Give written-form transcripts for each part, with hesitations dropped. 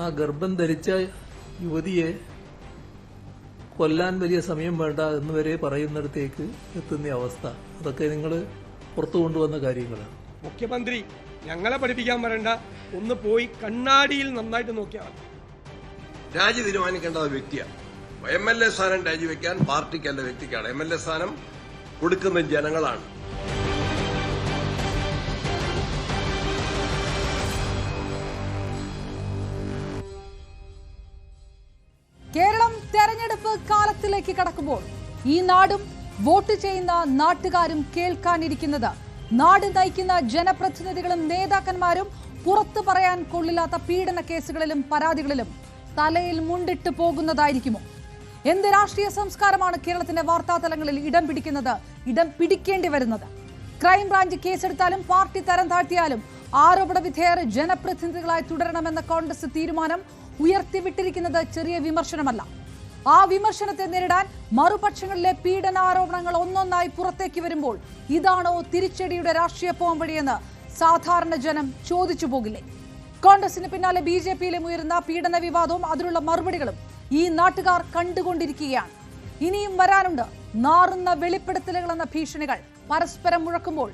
ആ ഗർഭം ധരിച്ച യുവതിയെ കൊല്ലാൻ വലിയ സമയം വേണ്ട എന്ന് വരെ പറയുന്നിടത്തേക്ക് എത്തുന്ന അവസ്ഥ, അതൊക്കെ നിങ്ങൾ പുറത്തു കൊണ്ടുവന്ന കാര്യങ്ങളാണ്. മുഖ്യമന്ത്രി ഞങ്ങളെ പഠിപ്പിക്കാൻ വരണ്ട, ഒന്ന് പോയി കണ്ണാടിയിൽ നന്നായിട്ട് നോക്കിയാൽ മതി. രാജി തീരുമാനിക്കേണ്ട വ്യക്തിയാണ്. MLA സ്ഥാനം രാജിവെക്കാൻ പാർട്ടിക്കല്ല വ്യക്തിക്കാണ്. MLA സ്ഥാനം കൊടുക്കുന്ന ജനങ്ങളാണ്. കേരളം തെരഞ്ഞെടുപ്പ് കാലത്തിലേക്ക് കടക്കുമ്പോൾ ഈ നാടും വോട്ട് ചെയ്യുന്ന നാട്ടുകാരും കേൾക്കാനിരിക്കുന്നത് നാട് നയിക്കുന്ന ജനപ്രതിനിധികളും നേതാക്കന്മാരും പുറത്തു പറയാൻ കൊള്ളില്ലാത്ത പീഡന കേസുകളിലും പരാതികളിലും തലയിൽ മുണ്ടിട്ട് പോകുന്നതായിരിക്കുമോ? എന്ത് രാഷ്ട്രീയ സംസ്കാരമാണ് കേരളത്തിന്റെ വാർത്താതലങ്ങളിൽ ഇടം പിടിക്കുന്നത്, ഇടം പിടിക്കേണ്ടി വരുന്നത്? ക്രൈംബ്രാഞ്ച് കേസെടുത്താലും പാർട്ടി തരം താഴ്ത്തിയാലും ആരോപണ വിധേയർ ജനപ്രതിനിധികളായി തുടരണമെന്ന കോൺഗ്രസ് തീരുമാനം ഉയർത്തിവിട്ടിരിക്കുന്നത് ചെറിയ വിമർശനമല്ല. ആ വിമർശനത്തെ നേരിടാൻ മറുപക്ഷങ്ങളിലെ പീഡനാരോപണങ്ങൾ ഒന്നൊന്നായി പുറത്തേക്ക് വരുമ്പോൾ ഇതാണോ തിരിച്ചടിയുടെ രാഷ്ട്രീയ പോംവഴിയെന്ന് സാധാരണ ജനം ചോദിച്ചു പോകില്ലേ? കോൺഗ്രസിന് പിന്നാലെ BJPയിലും ഉയരുന്ന പീഡന വിവാദവും അതിനുള്ള മറുപടികളും ഈ നാട്ടുകാർ കണ്ടുകൊണ്ടിരിക്കുകയാണ്. ഇനിയും വരാനുണ്ട് നാറുന്ന വെളിപ്പെടുത്തലുകൾ എന്ന ഭീഷണികൾ പരസ്പരം മുഴക്കുമ്പോൾ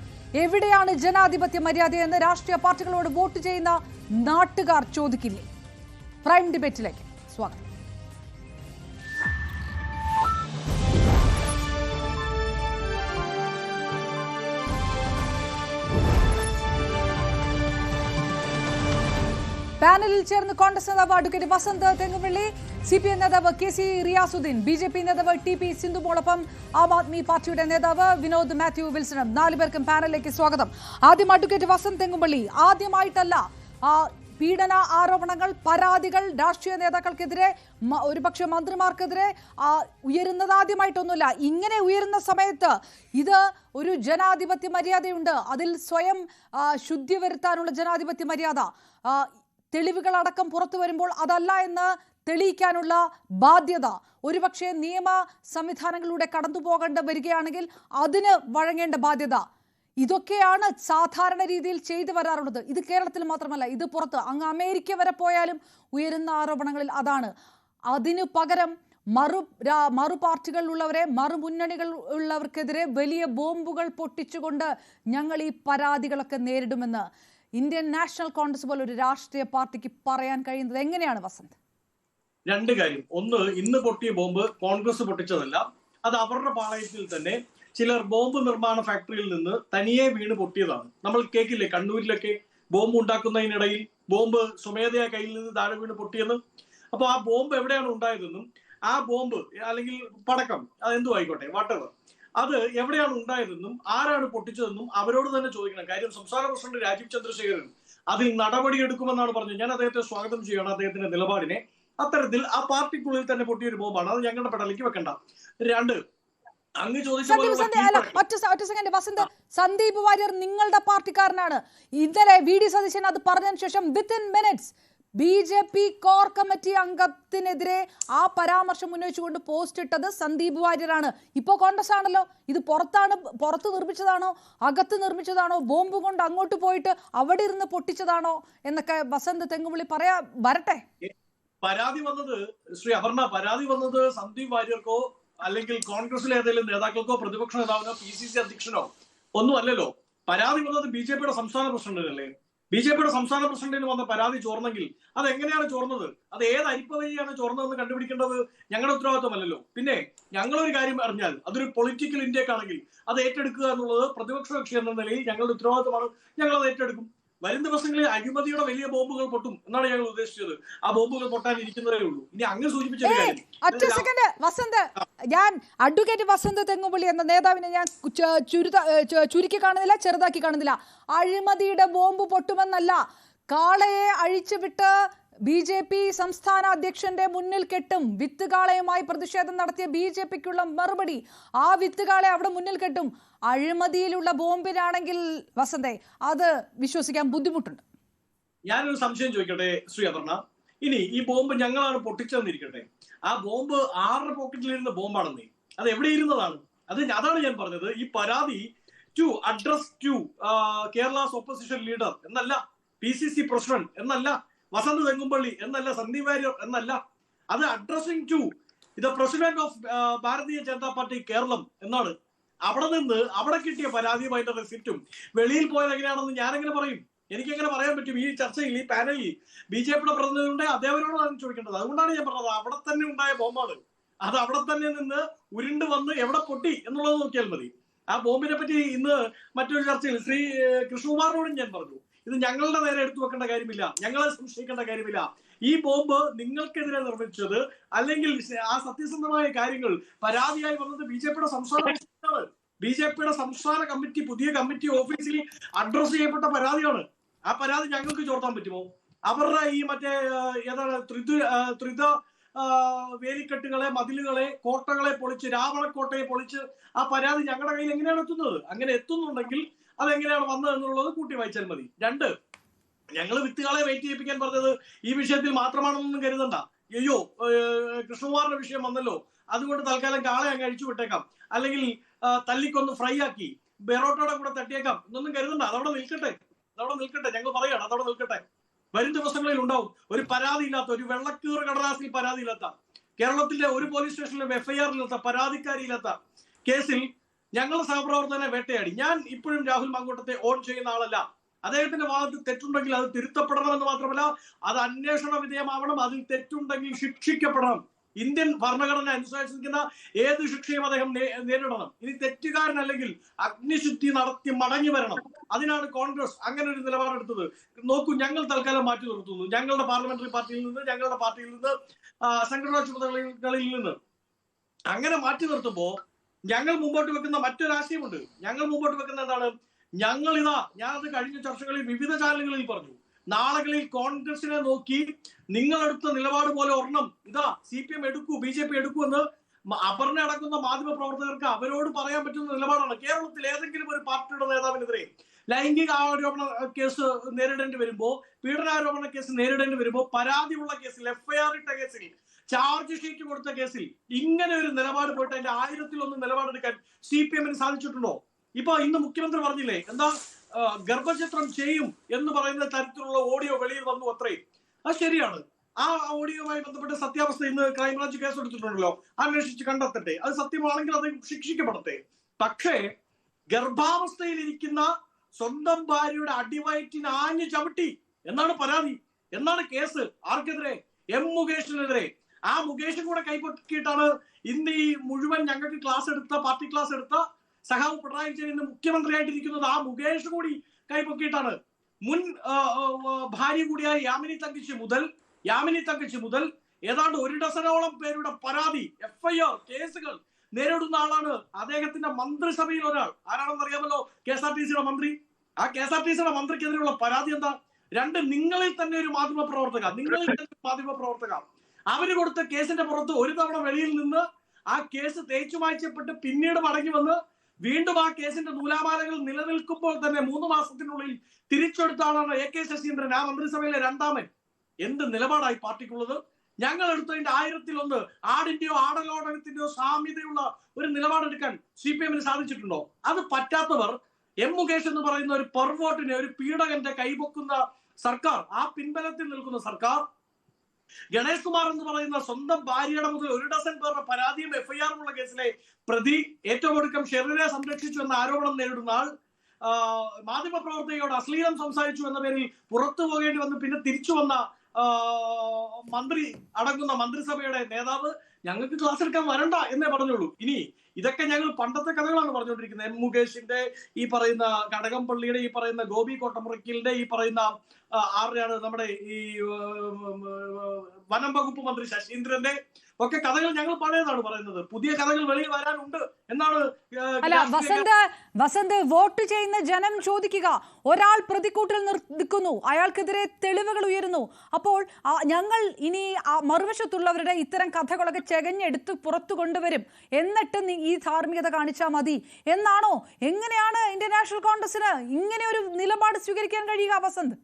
എവിടെയാണ് ജനാധിപത്യ മര്യാദയെന്ന് രാഷ്ട്രീയ പാർട്ടികളോട് വോട്ട് ചെയ്യുന്ന നാട്ടുകാർ ചോദിക്കില്ലേ? പ്രൈം ഡിബേറ്റിലേക്ക് സ്വാഗതം. പാനലിൽ ചേർന്ന് കോൺഗ്രസ് നേതാവ് അഡ്വക്കേറ്റ് വസന്ത് തെങ്ങുപള്ളി, CPM നേതാവ് KC റിയാസുദ്ദീൻ, BJP നേതാവ് TP സിന്ധുമോളൊപ്പം ആം ആദ്മി പാർട്ടിയുടെ നേതാവ് വിനോദ് മാത്യു വിൽസണും 4 പേർക്കും പാനലിലേക്ക് സ്വാഗതം. ആദ്യം അഡ്വക്കേറ്റ് വസന്ത് തെങ്ങുപള്ളി, ആദ്യമായിട്ടല്ല പീഡന ആരോപണങ്ങൾ, പരാതികൾ രാഷ്ട്രീയ നേതാക്കൾക്കെതിരെ, ഒരുപക്ഷെ മന്ത്രിമാർക്കെതിരെ ഉയരുന്നത് ആദ്യമായിട്ടൊന്നുമില്ല. ഇങ്ങനെ ഉയരുന്ന സമയത്ത് ഇത് ഒരു ജനാധിപത്യ മര്യാദയുണ്ട്, അതിൽ സ്വയം ശുദ്ധി വരുത്താനുള്ള ജനാധിപത്യ മര്യാദ, തെളിവുകളടക്കം പുറത്തു വരുമ്പോൾ അതല്ല എന്ന് തെളിയിക്കാനുള്ള ബാധ്യത, ഒരുപക്ഷെ നിയമ സംവിധാനങ്ങളിലൂടെ കടന്നു പോകേണ്ട വരികയാണെങ്കിൽ അതിന് വഴങ്ങേണ്ട ബാധ്യത, ഇതൊക്കെയാണ് സാധാരണ രീതിയിൽ ചെയ്തു വരാറുള്ളത്. ഇത് കേരളത്തിൽ മാത്രമല്ല, ഇത് പുറത്ത് അങ്ങ് അമേരിക്ക വരെ പോയാലും ഉയരുന്ന ആരോപണങ്ങളിൽ അതാണ്. അതിനു പകരം മറു പാർട്ടികളിലുള്ളവരെ, മറുമുന്നണികൾ ഉള്ളവർക്കെതിരെ വലിയ ബോംബുകൾ പൊട്ടിച്ചുകൊണ്ട് ഞങ്ങൾ ഈ പരാതികളൊക്കെ നേരിടുമെന്ന് ഇന്ത്യൻ നാഷണൽ കോൺഗ്രസ് പോലെ ഒരു രാഷ്ട്രീയ പാർട്ടിക്ക് പറയാൻ കഴിയുന്നത് എങ്ങനെയാണ് വസന്ത്? രണ്ട് കാര്യം. ഒന്ന്, ഇന്ന് പൊട്ടിയ ബോംബ് കോൺഗ്രസ് പൊട്ടിച്ചതല്ല, അത് അവരുടെ പാളയത്തിൽ തന്നെ ചിലർ ബോംബ് നിർമ്മാണ ഫാക്ടറിയിൽ നിന്ന് തനിയെ വീണ് പൊട്ടിയതാണ്. നമ്മൾ കേൾക്കില്ലേ കണ്ണൂരിലൊക്കെ ബോംബ് ഉണ്ടാക്കുന്നതിനിടയിൽ ബോംബ് സ്വമേധയാ കയ്യിൽ നിന്ന് താഴെ വീണ് പൊട്ടിയെന്ന്. അപ്പൊ ആ ബോംബ് എവിടെയാണ് ഉണ്ടായതെന്നും ആ ബോംബ് അല്ലെങ്കിൽ പടക്കം അതെന്തു ആയിക്കോട്ടെ വാട്ടവർ, അത് എവിടെയാണ് ഉണ്ടായതെന്നും ആരാണ് പൊട്ടിച്ചതെന്നും അവരോട് തന്നെ ചോദിക്കണം. കാര്യം സംസ്ഥാന പ്രസിഡന്റ് രാജീവ് ചന്ദ്രശേഖരൻ അതിൽ നടപടിയെടുക്കുമെന്നാണ് പറഞ്ഞത്. ഞാൻ അദ്ദേഹത്തെ സ്വാഗതം ചെയ്യണം, അദ്ദേഹത്തിന്റെ നിലപാടിനെ. അത്തരത്തിൽ ആ പാർട്ടിക്കുള്ളിൽ തന്നെ പൊട്ടിയൊരു ബോംബാണ്, അത് ഞങ്ങളുടെ പെടലേക്ക് വെക്കണ്ട. രണ്ട്, അങ്ങ് ചോദിച്ച വസന്ത്, സന്ദീപ് വാര്യർ നിങ്ങളുടെ പാർട്ടിക്കാരനാണ്. ഇന്നലെ VD സതീശൻ അത് പറഞ്ഞതിന് ശേഷം within minutes BJP core committee അംഗത്തിനെതിരെ ആ പരാമർശം ഉന്നയിച്ചുകൊണ്ട് പോസ്റ്റ് ഇട്ടത് സന്ദീപ് വാര്യരാണ്. ഇപ്പോ കോൺഗ്രസ് ആണല്ലോ. ഇത് പുറത്ത് നിർമ്മിച്ചതാണോ, അകത്ത് നിർമ്മിച്ചതാണോ, ബോംബ് കൊണ്ട് അങ്ങോട്ട് പോയിട്ട് അവിടെ ഇരുന്ന് പൊട്ടിച്ചതാണോ എന്നൊക്കെ വസന്ത് തെങ്ങുപള്ളി പറയാ വരട്ടെ. പരാതി വന്നത് പരാതി വന്നത് സന്ദീപ് വാര്യർക്കോ അല്ലെങ്കിൽ കോൺഗ്രസിലെ ഏതെങ്കിലും നേതാക്കൾക്കോ പ്രതിപക്ഷ നേതാവിനോ PCC അധ്യക്ഷനോ ഒന്നും അല്ലല്ലോ. പരാതി വന്നത് BJPയുടെ സംസ്ഥാന പ്രസിഡന്റിനല്ലേ. BJPയുടെ സംസ്ഥാന പ്രസിഡന്റിന് വന്ന പരാതി ചോർന്നെങ്കിൽ അത് എങ്ങനെയാണ് ചോർന്നത്, അത് ഏത് അരിപ്പ വഴിയാണ് ചോർന്നതെന്ന് കണ്ടുപിടിക്കേണ്ടത് ഞങ്ങളുടെ ഉത്തരവാദിത്വമല്ലല്ലോ. പിന്നെ ഞങ്ങളൊരു കാര്യം അറിഞ്ഞാൽ അതൊരു പൊളിറ്റിക്കൽ ഇന്ത്യക്കാണെങ്കിൽ അത് ഏറ്റെടുക്കുക എന്നുള്ളത് പ്രതിപക്ഷ കക്ഷി എന്ന നിലയിൽ ഞങ്ങളുടെ ഉത്തരവാദിത്വമാണ്. ഞങ്ങൾ അത് ഏറ്റെടുക്കും. വരും ദിവസങ്ങളിൽ അഴിമതിയുടെ വലിയ ബോംബുകൾ പൊട്ടും എന്നാണ് ഞങ്ങൾ ഉദ്ദേശിച്ചത്. ആ ബോംബുകൾ പൊട്ടാനിരിക്കുന്നതേ ഉള്ളൂ. ഇനി അങ്ങ് സൂചിപ്പിച്ച ഒറ്റ സെക്കൻഡ് വസന്ത്, ഞാൻ അഡ്വക്കേറ്റ് വസന്ത് തെങ്ങുപള്ളി എന്ന നേതാവിനെ ഞാൻ ചുരുക്കി കാണുന്നില്ല, ചെറുതാക്കി കാണുന്നില്ല. അഴിമതിയുടെ ബോംബ് പൊട്ടുമെന്നല്ല, കാളയെ അഴിച്ചുവിട്ട് BJP സംസ്ഥാന അധ്യക്ഷന്റെ മുന്നിൽ കെട്ടും. വിത്തുകാളയുമായി പ്രതിഷേധം നടത്തിയ BJPക്കുള്ള മറുപടി, ആ വിത്തുകാളെ അവിടെ മുന്നിൽ കെട്ടും. അഴിമതിയിലുള്ള ബോംബിനാണെങ്കിൽ വസന്തേ അത് വിശ്വസിക്കാൻ ബുദ്ധിമുട്ടുണ്ട്. ഞാനൊരു സംശയം ചോദിക്കട്ടെ ശ്രീ അപർണ. ഇനി ഈ ബോംബ് ഞങ്ങളാണ് പൊട്ടിച്ചതെന്നിരിക്കട്ടെ, ആ ബോംബ് ആരുടെ പോക്കറ്റിലിരുന്ന ബോംബാണെന്നേ, അത് എവിടെ ഇരുന്നതാണ്? അതാണ് ഞാൻ പറഞ്ഞത്. ഈ പരാതി to address to Kerala's opposition leader എന്നല്ല, PCC പ്രസിഡന്റ് എന്നല്ല, വസന്ത് തെങ്ങുംപള്ളി എന്നല്ല, സന്ദീപ് വാര്യർ എന്നല്ല. അത് addressing to the president of Bharatiya Janata party Keralam എന്നാണ്. അവിടെ കിട്ടിയ പരാതിയുമായിട്ട് റെസിപ്റ്റും വെളിയിൽ പോയത് എങ്ങനെയാണെന്ന് ഞാനെങ്ങനെ പറയും? എനിക്കെങ്ങനെ പറയാൻ പറ്റും? ഈ ചർച്ചയിൽ, ഈ പാനലിൽ BJPയുടെ പ്രതിനിധികളുടെ അതേവരോടാണ് ചോദിക്കേണ്ടത്. അതുകൊണ്ടാണ് ഞാൻ പറഞ്ഞത് അവിടെ തന്നെ ഉണ്ടായ ബോംബാണ്. അത് അവിടെ തന്നെ നിന്ന് ഉരുണ്ട് വന്ന് എവിടെ പൊട്ടി എന്നുള്ളത് നോക്കിയാൽ മതി. ആ ബോംബിനെ പറ്റി ഇന്ന് മറ്റൊരു ചർച്ചയിൽ ശ്രീ കൃഷ്ണകുമാറിനോടും ഞാൻ പറഞ്ഞു, ഇത് ഞങ്ങളുടെ നേരെ എടുത്തു വെക്കേണ്ട കാര്യമില്ല, ഞങ്ങളെ സംശയിക്കേണ്ട കാര്യമില്ല. ഈ ബോംബ് നിങ്ങൾക്കെതിരെ നിർമ്മിച്ചത് അല്ലെങ്കിൽ ആ സത്യസന്ധമായ കാര്യങ്ങൾ പരാതിയായി വന്നത് BJPയുടെ സംസ്ഥാന പ്രസിഡന്റാണ്. BJPയുടെ സംസ്ഥാന കമ്മിറ്റി, പുതിയ കമ്മിറ്റി ഓഫീസിൽ അഡ്രസ് ചെയ്യപ്പെട്ട പരാതിയാണ്. ആ പരാതി ഞങ്ങൾക്ക് ചോർത്താൻ പറ്റുമോ? അവരുടെ ഈ മറ്റേ ഏതാണ് ത്രിത വേലിക്കെട്ടുകളെ, മതിലുകളെ, കോട്ടകളെ പൊളിച്ച്, രാവണക്കോട്ടയെ പൊളിച്ച് ആ പരാതി ഞങ്ങളുടെ കയ്യിൽ എങ്ങനെയാണ് എത്തുന്നത്? അങ്ങനെ എത്തുന്നുണ്ടെങ്കിൽ അതെങ്ങനെയാണ് വന്നത് എന്നുള്ളത് കൂട്ടി വായിച്ചാൽ മതി. 2, ഞങ്ങൾ വിത്തുകളെ വെയിറ്റ് ചെയ്യിപ്പിക്കാൻ പറഞ്ഞത് ഈ വിഷയത്തിൽ മാത്രമാണെന്നൊന്നും കരുതണ്ട. അയ്യോ, കൃഷ്ണകുമാറിന്റെ വിഷയം വന്നല്ലോ, അതുകൊണ്ട് തൽക്കാലം കാളെ അങ്ങ് അഴിച്ചു വിട്ടേക്കാം, അല്ലെങ്കിൽ തല്ലിക്കൊന്ന് ഫ്രൈ ആക്കി ബെറോട്ടോടെ കൂടെ തട്ടിയേക്കാം എന്നൊന്നും കരുതണ്ട. അതവിടെ നിൽക്കട്ടെ. ഞങ്ങൾ പറയാണ്, അതവിടെ നിൽക്കട്ടെ. വരും ദിവസങ്ങളിൽ ഉണ്ടാവും. ഒരു പരാതിയില്ലാത്ത, ഒരു വെള്ളക്കീറ് കടലാസിൽ പരാതിയില്ലാത്ത, കേരളത്തിലെ ഒരു പോലീസ് സ്റ്റേഷനിലും FIR ഇല്ലാത്ത, പരാതിക്കാരിയില്ലാത്ത കേസിൽ ഞങ്ങളുടെ സഹപ്രവർത്തകനെ വേട്ടയാടി. ഞാൻ ഇപ്പോഴും രാഹുൽ മാങ്കൂട്ടത്തെ ഓൺ ചെയ്യുന്ന ആളല്ല. അദ്ദേഹത്തിന്റെ ഭാഗത്ത് തെറ്റുണ്ടെങ്കിൽ അത് തിരുത്തപ്പെടണമെന്ന് മാത്രമല്ല, അത് അന്വേഷണ വിധേയമാവണം. അതിൽ തെറ്റുണ്ടെങ്കിൽ ശിക്ഷിക്കപ്പെടണം. ഇന്ത്യൻ ഭരണഘടന അനുശാസിക്കുന്ന ഏത് ശിക്ഷയും അദ്ദേഹം നേരിടണം. ഇനി തെറ്റുകാരനല്ലെങ്കിൽ അഗ്നിശുദ്ധി നടത്തി മടങ്ങി വരണം. അതിനാണ് കോൺഗ്രസ് അങ്ങനെ ഒരു നിലപാടെടുത്തത്. നോക്കൂ, ഞങ്ങൾ തൽക്കാലം മാറ്റി നിർത്തുന്നു. ഞങ്ങളുടെ പാർലമെന്ററി പാർട്ടിയിൽ നിന്ന്, ഞങ്ങളുടെ പാർട്ടിയിൽ നിന്ന്, സംഘടനാ ചുമതലകളിൽ നിന്ന് അങ്ങനെ മാറ്റി നിർത്തുമ്പോ ഞങ്ങൾ മുമ്പോട്ട് വെക്കുന്ന മറ്റൊരാശയമുണ്ട്. ഞങ്ങൾ മുമ്പോട്ട് വെക്കുന്ന എന്താണ്? ഞാനത് കഴിഞ്ഞ ചർച്ചകളിൽ വിവിധ ചാനലുകളിൽ പറഞ്ഞു, നാളുകളിൽ കോൺഗ്രസിനെ നോക്കി നിങ്ങളെടുത്ത നിലപാട് പോലെ ഒരെണ്ണം CPM എടുക്കൂ, BJP എടുക്കൂ എന്ന് അപർണ അടക്കുന്ന മാധ്യമ പ്രവർത്തകർക്ക് അവരോട് പറയാൻ പറ്റുന്ന നിലപാടാണ്. കേരളത്തിൽ ഏതെങ്കിലും ഒരു പാർട്ടിയുടെ നേതാവിനെതിരെ ലൈംഗിക ആരോപണ കേസ് നേരിടേണ്ടി വരുമ്പോ, പീഡനാരോപണ കേസ് നേരിടേണ്ടി വരുമ്പോ, പരാതിയുള്ള കേസിൽ, FIR ഇട്ട കേസിൽ, ചാർജ് ഷീറ്റ് കൊടുത്ത കേസിൽ ഇങ്ങനെ ഒരു നിലപാട് പോയിട്ട് അതിന്റെ 1000-1 നിലപാടെടുക്കാൻ CPM-ന് സാധിച്ചിട്ടുണ്ടോ? ഇപ്പൊ ഇന്ന് മുഖ്യമന്ത്രി പറഞ്ഞില്ലേ, എന്താ ഗർഭചിത്രം ചെയ്യും എന്ന് പറയുന്ന തരത്തിലുള്ള ഓഡിയോ വെളിയിൽ വന്നു അത്രയും. അത് ശരിയാണ്. ആ ഓഡിയോയുമായി ബന്ധപ്പെട്ട് സത്യാവസ്ഥ ഇന്ന് ക്രൈംബ്രാഞ്ച് കേസ് എടുത്തിട്ടുണ്ടല്ലോ, അന്വേഷിച്ച് കണ്ടെത്തട്ടെ. അത് സത്യമാണെങ്കിൽ അത് ശിക്ഷിക്കപ്പെടട്ടെ. പക്ഷേ ഗർഭാവസ്ഥയിലിരിക്കുന്ന സ്വന്തം ഭാര്യയുടെ അടിവയറ്റിന് ആഞ്ഞു ചവിട്ടി എന്നാണ് പരാതി, എന്നാണ് കേസ്. ആർക്കെതിരെ? M മുകേഷിനെതിരെ. ആ മുകേഷും കൂടെ കൈപ്പൊക്കിയിട്ടാണ് ഇന്ന് ഈ മുഴുവൻ ഞങ്ങൾക്ക് പാർട്ടി ക്ലാസ് എടുത്ത സഹാവ് പിണറായി വിജയൻ ഇന്ന് മുഖ്യമന്ത്രിയായിട്ടിരിക്കുന്നത്. ആ മുകേഷ് കൂടി കൈപ്പൊക്കിയിട്ടാണ്. മുൻ ഭാര്യ കൂടിയായ യാമിനി തങ്കച്ചി മുതൽ ഏതാണ്ട് 1 ഡസനോളം പേരുടെ പരാതി, FIR കേസുകൾ നേരിടുന്ന ആളാണ്. അദ്ദേഹത്തിന്റെ മന്ത്രിസഭയിൽ ഒരാൾ ആരാണെന്ന് അറിയാമല്ലോ, KSRTCയുടെ മന്ത്രി. ആ KSRTCയുടെ മന്ത്രിക്കെതിരെയുള്ള പരാതി എന്താ? 2, നിങ്ങളിൽ തന്നെ ഒരു മാധ്യമ പ്രവർത്തക അവര് കൊടുത്ത കേസിന്റെ പുറത്ത് ഒരു തവണ വെളിയിൽ നിന്ന് ആ കേസ് തേച്ചു മായ്ച്ചപ്പെട്ട് പിന്നീട് മടങ്ങി വന്ന് വീണ്ടും ആ കേസിന്റെ നൂലാമാലകൾ നിലനിൽക്കുമ്പോൾ തന്നെ 3 മാസത്തിനുള്ളിൽ തിരിച്ചെടുത്ത ആളാണ് AK ശശീന്ദ്രൻ, ആ മന്ത്രിസഭയിലെ 2ാമൻ. എന്ത് നിലപാടായി പാർട്ടിക്കുള്ളത്? ഞങ്ങൾ എടുത്തതിന്റെ 1000-1 ആടിന്റെയോ ആടലോടകത്തിന്റെയോ സാമ്യതയുള്ള ഒരു നിലപാടെടുക്കാൻ CPM-ന് സാധിച്ചിട്ടുണ്ടോ? അത് പറ്റാത്തവർ M മുകേഷ് എന്ന് പറയുന്ന ഒരു പെർവോട്ടിനെ, ഒരു പീഡകന്റെ കൈപൊക്കുന്ന സർക്കാർ, ആ പിൻബലത്തിൽ നിൽക്കുന്ന സർക്കാർ, ഗണേഷ് കുമാർ എന്ന് പറയുന്ന സ്വന്തം ഭാര്യയുടെ മുതൽ 1 ഡസൻ പേരുടെ പരാതിയും FIR-ഉം ഉള്ള കേസിലെ പ്രതി, ഏറ്റവും ഒടുക്കം ഷെറിനെ സംരക്ഷിച്ചു എന്ന ആരോപണം നേരിടുന്ന ആൾ, മാധ്യമപ്രവർത്തകയോട് അശ്ലീലം സംസാരിച്ചു എന്ന പേരിൽ പുറത്തു പോകേണ്ടി വന്ന് പിന്നെ തിരിച്ചു വന്ന മന്ത്രി അടങ്ങുന്ന മന്ത്രിസഭയുടെ നേതാവ് ഞങ്ങൾക്ക് ക്ലാസ് എടുക്കാൻ വരണ്ട എന്നേ പറഞ്ഞുള്ളൂ. ഇനി ഇതൊക്കെ ഞങ്ങൾ പണ്ടത്തെ കഥകളാണ് പറഞ്ഞുകൊണ്ടിരിക്കുന്നത്. M മുകേഷിന്റെ, ഈ പറയുന്ന കടകംപള്ളിയുടെ, ഈ പറയുന്ന ഗോപി കോട്ടമുറിക്കലിന്റെ, ഈ പറയുന്ന ആരുടെയാണ് നമ്മുടെ ഈ വനം വകുപ്പ് മന്ത്രി ശശീന്ദ്രന്റെ ഒക്കെ കഥകൾ ഞങ്ങൾ പഴയതാണ് പറയുന്നത്. പുതിയ കഥകൾ വെളിയിൽ വരാനുണ്ട് എന്നാണ്. അല്ല വസന്ത്, വോട്ട് ചെയ്യുന്ന ജനം ചോദിക്കുക, ഒരാൾ പ്രതിക്കൂട്ടിൽ നിൽക്കുന്നു, അയാൾക്കെതിരെ തെളിവുകൾ ഉയരുന്നു. അപ്പോൾ ഞങ്ങൾ ഇനി മറുവശത്തുള്ളവരുടെ ഇത്തരം കഥകളൊക്കെ ചെകഞ്ഞെടുത്ത് പുറത്തു കൊണ്ടുവരും, എന്നിട്ട് ഈ ധാർമ്മികത കാണിച്ചാൽ മതി എന്നാണോ? എങ്ങനെയാണ് ഇന്ത്യൻ നാഷണൽ കോൺഗ്രസിന് ഇങ്ങനെ ഒരു നിലപാട് സ്വീകരിക്കാൻ കഴിയുക വസന്ത്?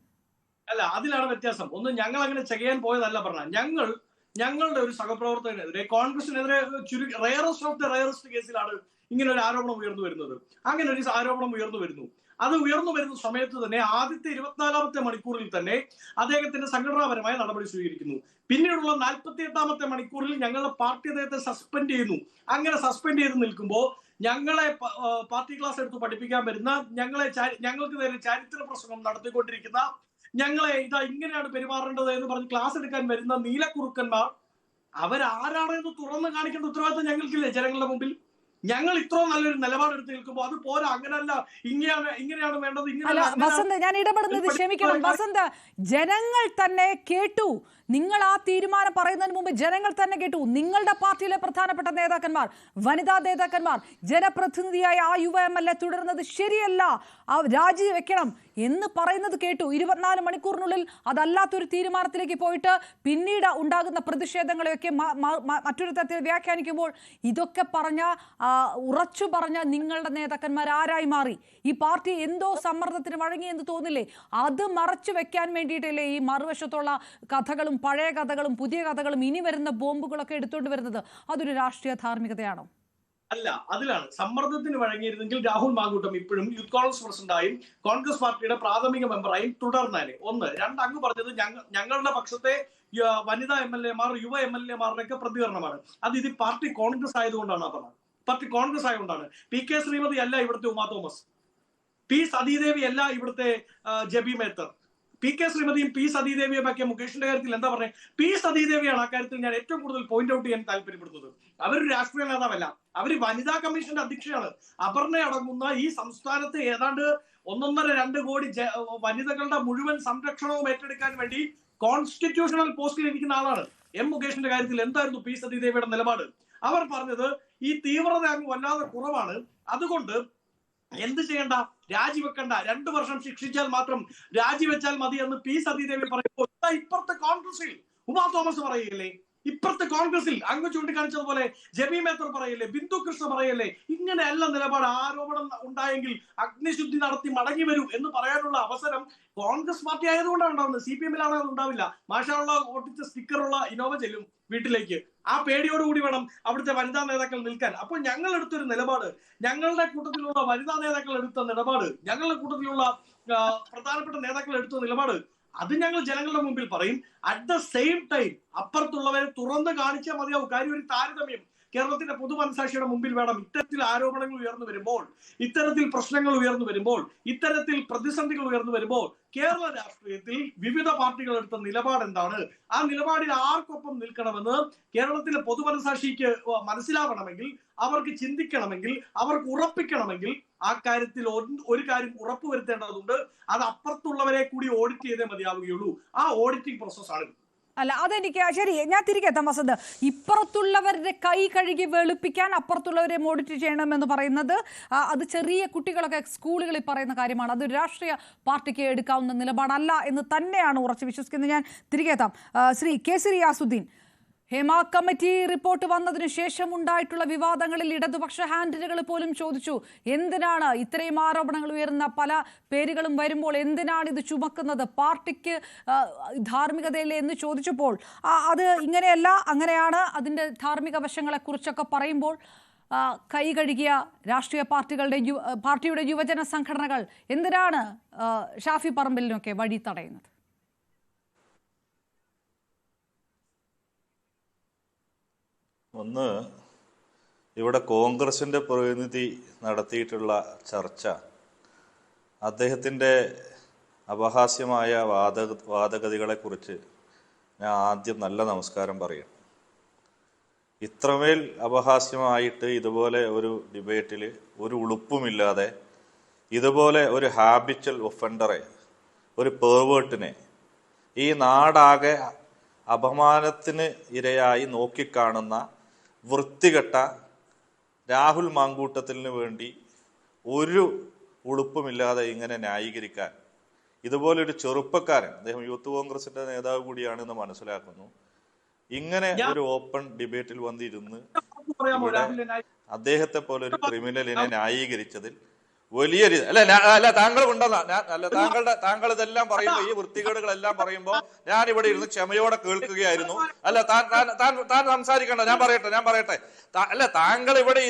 അല്ല, അതിലാണ് വ്യത്യാസം. ഒന്ന്, ഞങ്ങൾ അങ്ങനെ ചെയ്യാൻ പോയതല്ല പറഞ്ഞ, ഞങ്ങളുടെ ഒരു സഹപ്രവർത്തകനെതിരെ, കോൺഗ്രസിനെതിരെ റയറസ്റ്റ് ഓഫ് ദ റയറസ്റ്റ് കേസിലാണ് ഇങ്ങനെ ഒരു ആരോപണം ഉയർന്നു വരുന്നത്. അങ്ങനെ ഒരു ആരോപണം ഉയർന്നു വരുന്നു. അത് ഉയർന്നു വരുന്ന സമയത്ത് തന്നെ ആദ്യത്തെ 24ാമത്തെ മണിക്കൂറിൽ തന്നെ അദ്ദേഹത്തിന്റെ സംഘടനാപരമായ നടപടി സ്വീകരിക്കുന്നു. പിന്നീടുള്ള 48ാമത്തെ മണിക്കൂറിൽ ഞങ്ങളുടെ പാർട്ടി അദ്ദേഹത്തെ സസ്പെൻഡ് ചെയ്യുന്നു. അങ്ങനെ സസ്പെൻഡ് ചെയ്ത് നിൽക്കുമ്പോൾ ഞങ്ങളെ പാർട്ടി ക്ലാസ് എടുത്ത് പഠിപ്പിക്കാൻ വരുന്ന, ഞങ്ങൾക്ക് നേരെ ചരിത്ര പ്രസംഗം നടത്തിക്കൊണ്ടിരിക്കുന്ന, ഞങ്ങളെ ഇങ്ങനെയാണ് പെരുമാറേണ്ടത് എന്ന് പറഞ്ഞ് ക്ലാസ് എടുക്കാൻ വരുന്ന നീലക്കുറുക്കന്മാർ അവരാരാണെന്ന് തുറന്ന് കാണിക്കേണ്ട ഉത്തരവാദിത്തം ഞങ്ങൾക്കില്ലേ ജനങ്ങളുടെ മുമ്പിൽ? ഞങ്ങൾ ഇത്രയും നല്ലൊരു നിലപാടെടുത്ത് നിൽക്കുമ്പോൾ അത് പോരാ, അങ്ങനെയല്ല, ഇങ്ങനെയാണ് വേണ്ടത്. വസന്ത്, ഞാൻ ഇടപെടുന്നത് ക്ഷമിക്കണം. വസന്ത്, ജനങ്ങൾ തന്നെ കേട്ടു. നിങ്ങൾ ആ തീരുമാനം പറയുന്നതിന് മുമ്പ് ജനങ്ങൾ തന്നെ കേട്ടു. നിങ്ങളുടെ പാർട്ടിയിലെ പ്രധാനപ്പെട്ട നേതാക്കന്മാർ, വനിതാ നേതാക്കന്മാർ, ജനപ്രതിനിധിയായ ആ യുവ MLA തുടരുന്നത് ശരിയല്ല, രാജിവെക്കണം എന്ന് പറയുന്നത് കേട്ടു. 24 മണിക്കൂറിനുള്ളിൽ അതല്ലാത്തൊരു തീരുമാനത്തിലേക്ക് പോയിട്ട് പിന്നീട് ഉണ്ടാകുന്ന പ്രതിഷേധങ്ങളെയൊക്കെ മറ്റൊരു തരത്തിൽ വ്യാഖ്യാനിക്കുമ്പോൾ ഇതൊക്കെ ഉറച്ചു പറഞ്ഞ നിങ്ങളുടെ നേതാക്കന്മാർ ആരായി മാറി? ഈ പാർട്ടി എന്തോ സമ്മർദ്ദത്തിന് വഴങ്ങി എന്ന് തോന്നില്ലേ? അത് മറച്ചു വെക്കാൻ വേണ്ടിയിട്ടല്ലേ ഈ മറുവശത്തുള്ള കഥകളും പഴയ കഥകളും പുതിയ കഥകളും ഇനി വരുന്ന ബോംബുകളൊക്കെ എടുത്തുകൊണ്ട് വരുന്നത്? അതൊരു രാഷ്ട്രീയ ധാർമ്മികതയാണോ? അല്ല, അതിലാണ് സമ്മർദ്ദത്തിന് വഴങ്ങിയിരുന്നെങ്കിൽ രാഹുൽ മാങ്കൂട്ടം ഇപ്പോഴും യൂത്ത് കോൺഗ്രസ് പ്രസിഡന്റായും കോൺഗ്രസ് പാർട്ടിയുടെ പ്രാഥമിക മെമ്പറായും തുടർന്നേനെ. ഒന്ന്. രണ്ട്, അങ്ങ് പറഞ്ഞത് ഞങ്ങളുടെ പക്ഷത്തെ വനിതാ MLA മാർ, യുവ MLA മാരുടെയൊക്കെ പ്രതികരണമാണ്. അത് ഇത് പാർട്ടി കോൺഗ്രസ് ആയതുകൊണ്ടാണ് പറഞ്ഞത്. പാർട്ടി കോൺഗ്രസ് ആയതുകൊണ്ടാണ്. PK ശ്രീമതി അല്ല ഇവിടുത്തെ ഉമാ തോമസ്, P സതീദേവി അല്ല ഇവിടുത്തെ ജബി മേത്തർ. PK ശ്രീമതിയും P സതീദേവിയും ഒക്കെ മുകേഷിന്റെ കാര്യത്തിൽ എന്താ പറഞ്ഞത്? P സതീദേവിയാണ് ആ കാര്യത്തിൽ ഞാൻ ഏറ്റവും കൂടുതൽ പോയിന്റ് ഔട്ട് ചെയ്യാൻ താല്പര്യപ്പെടുന്നത്. അവരൊരു രാഷ്ട്രീയ നേതാവല്ല, അവര് വനിതാ കമ്മീഷന്റെ അധ്യക്ഷയാണ്. അപർണ അടങ്ങുന്ന ഈ സംസ്ഥാനത്ത് ഏതാണ്ട് 1.5-2 കോടി വനിതകളുടെ മുഴുവൻ സംരക്ഷണവും ഏറ്റെടുക്കാൻ വേണ്ടി കോൺസ്റ്റിറ്റ്യൂഷണൽ പോസ്റ്റിൽ ഇരിക്കുന്ന ആളാണ്. മുകേഷിന്റെ കാര്യത്തിൽ എന്തായിരുന്നു P സതീദേവിയുടെ നിലപാട്? അവർ പറഞ്ഞത് ഈ തീവ്രത അങ്ങ് വല്ലാതെ കുറവാണ്, അതുകൊണ്ട് എന്ത് ചെയ്യണ്ട, രാജിവെക്കണ്ട, 2 വർഷം ശിക്ഷിച്ചാൽ മാത്രം രാജിവെച്ചാൽ മതി എന്ന് P സതീദേവി പറയുമ്പോൾ ഇപ്പുറത്തെ കോൺഗ്രസിൽ ഉമാ തോമസ് പറയില്ലേ, ഇപ്പുറത്തെ കോൺഗ്രസിൽ അങ്ങ് ചൂണ്ടിക്കാണിച്ചതുപോലെ ജബി മേത്തർ പറയില്ലേ, ബിന്ദു കൃഷ്ണ പറയില്ലേ, ഇങ്ങനെയല്ല നിലപാട്. ആരോപണം ഉണ്ടായെങ്കിൽ അഗ്നിശുദ്ധി നടത്തി മടങ്ങി വരൂ എന്ന് പറയാനുള്ള അവസരം കോൺഗ്രസ് പാർട്ടി ആയതുകൊണ്ടാണ് ഉണ്ടാവുന്നത്. CPM-ലാണ് അത് ഉണ്ടാവില്ല. മാഷാള്ള ഒട്ടിച്ച സ്റ്റിക്കറുള്ള ഇനോവ ചെല്ലും വീട്ടിലേക്ക്. ആ പേടിയോടുകൂടി വേണം അവിടുത്തെ വനിതാ നേതാക്കൾ നിൽക്കാൻ. അപ്പോൾ ഞങ്ങൾ എടുത്തൊരു നിലപാട്, ഞങ്ങളുടെ കൂട്ടത്തിലുള്ള വനിതാ നേതാക്കൾ എടുത്ത നിലപാട്, ഞങ്ങളുടെ കൂട്ടത്തിലുള്ള പ്രധാനപ്പെട്ട നേതാക്കൾ എടുത്ത നിലപാട്, അത് ഞങ്ങൾ ജനങ്ങളുടെ മുമ്പിൽ പറയും. അറ്റ് ദ സെയിം ടൈം അപ്പുറത്തുള്ളവരെ തുറന്ന് കാണിച്ചാൽ മതിയാവും. കാര്യം ഒരു താരതമ്യം കേരളത്തിന്റെ പൊതുമനസാക്ഷിയുടെ മുമ്പിൽ വേണം. ഇത്തരത്തിൽ ആരോപണങ്ങൾ ഉയർന്നു വരുമ്പോൾ, ഇത്തരത്തിൽ പ്രശ്നങ്ങൾ ഉയർന്നു വരുമ്പോൾ, ഇത്തരത്തിൽ പ്രതിസന്ധികൾ ഉയർന്നു വരുമ്പോൾ കേരള രാഷ്ട്രീയത്തിൽ വിവിധ പാർട്ടികൾ എടുത്ത നിലപാട് എന്താണ്, ആ നിലപാടിൽ ആർക്കൊപ്പം നിൽക്കണമെന്ന് കേരളത്തിലെ പൊതുമനസാക്ഷിക്ക് മനസ്സിലാവണമെങ്കിൽ, അവർക്ക് ചിന്തിക്കണമെങ്കിൽ, അവർക്ക് ഉറപ്പിക്കണമെങ്കിൽ ആ കാര്യത്തിൽ ഒരു കാര്യം ഉറപ്പുവരുത്തേണ്ടതുണ്ട്. അത് അപ്പുറത്തുള്ളവരെ കൂടി ഓഡിറ്റ് ചെയ്തേ മതിയാവുകയുള്ളൂ. ആ ഓഡിറ്റിംഗ് പ്രോസസ്സാണ്. അല്ല, അതെനിക്ക് ശരി, ഞാൻ തിരികെ എത്താം. വസന്ത്, ഇപ്പുറത്തുള്ളവരുടെ കൈ കഴുകി വെളുപ്പിക്കാൻ അപ്പുറത്തുള്ളവരെ മോഡിറ്റ് ചെയ്യണമെന്ന് പറയുന്നത് അത് ചെറിയ കുട്ടികളൊക്കെ സ്കൂളുകളിൽ പറയുന്ന കാര്യമാണ്. അത് രാഷ്ട്രീയ പാർട്ടിക്ക് എടുക്കാവുന്ന നിലപാടല്ല എന്ന് തന്നെയാണ് ഉറച്ചു വിശ്വസിക്കുന്നത്. ഞാൻ തിരികെ എത്താം. Shri K C Riyasuddin, Hema committee report വന്നതിന് ശേഷം ഉണ്ടായിട്ടുള്ള വിവാദങ്ങളിൽ ഇടതുപക്ഷ ഹാൻഡിലുകൾ പോലും ചോദിച്ചു, എന്തിനാണ് ഇത്രയും ആരോപണങ്ങൾ ഉയർന്ന പല പേരുകളും വരുമ്പോൾ എന്തിനാണ് ഇത് ചുമക്കുന്നത്, പാർട്ടിക്ക് ധാർമ്മികതയില്ലേ എന്ന് ചോദിച്ചപ്പോൾ അത് ഇങ്ങനെയല്ല, അങ്ങനെയാണ്, അതിൻ്റെ ധാർമ്മിക വശങ്ങളെക്കുറിച്ചൊക്കെ പറയുമ്പോൾ കൈ കഴുകിയ രാഷ്ട്രീയ പാർട്ടിയുടെ യുവജന സംഘടനകൾ എന്തിനാണ് ഷാഫി പറമ്പിലിനൊക്കെ വഴി തടയുന്നത്? ഒന്ന്, ഇവിടെ കോൺഗ്രസിൻ്റെ പ്രതിനിധി നടത്തിയിട്ടുള്ള ചർച്ച, അദ്ദേഹത്തിൻ്റെ അപഹാസ്യമായ വാദഗതികളെക്കുറിച്ച് ഞാൻ ആദ്യം നല്ല നമസ്കാരം പറയാം. ഇത്രമേൽ അപഹാസ്യമായിട്ട് ഇതുപോലെ ഒരു ഡിബേറ്റിൽ ഒരു ഉളുപ്പുമില്ലാതെ ഇതുപോലെ ഒരു ഹാബിച്വൽ ഒഫൻഡറെ, ഒരു പേർവേർട്ടിനെ ഈ നാടാകെ അപമാനത്തിന് ഇരയായി നോക്കിക്കാണുന്ന വൃത്തികെട്ട രാഹുൽ മാങ്കൂട്ടത്തിന് വേണ്ടി ഒരു ഉളുപ്പുമില്ലാതെ ഇങ്ങനെ ന്യായീകരിക്കാൻ ഇതുപോലൊരു ചെറുപ്പക്കാരൻ, അദ്ദേഹം യൂത്ത് കോൺഗ്രസിന്റെ നേതാവ് കൂടിയാണെന്ന് മനസ്സിലാക്കുന്നു, ഇങ്ങനെ ഒരു ഓപ്പൺ ഡിബേറ്റിൽ വന്നിരുന്ന് അദ്ദേഹത്തെ പോലെ ഒരു ക്രിമിനലിനെ ന്യായീകരിച്ചതിൽ വലിയ രീതി അല്ല താങ്കൾ ഉണ്ടെന്നാ അല്ല താങ്കൾ ഇതെല്ലാം പറയുമ്പോ ഈ വൃത്തികേടുകളെല്ലാം പറയുമ്പോ ഞാൻ ഇവിടെ ഇരുന്ന് ക്ഷമയോടെ കേൾക്കുകയായിരുന്നു. അല്ല താൻ സംസാരിക്കണ്ട, ഞാൻ പറയട്ടെ അല്ല താങ്കൾ ഇവിടെ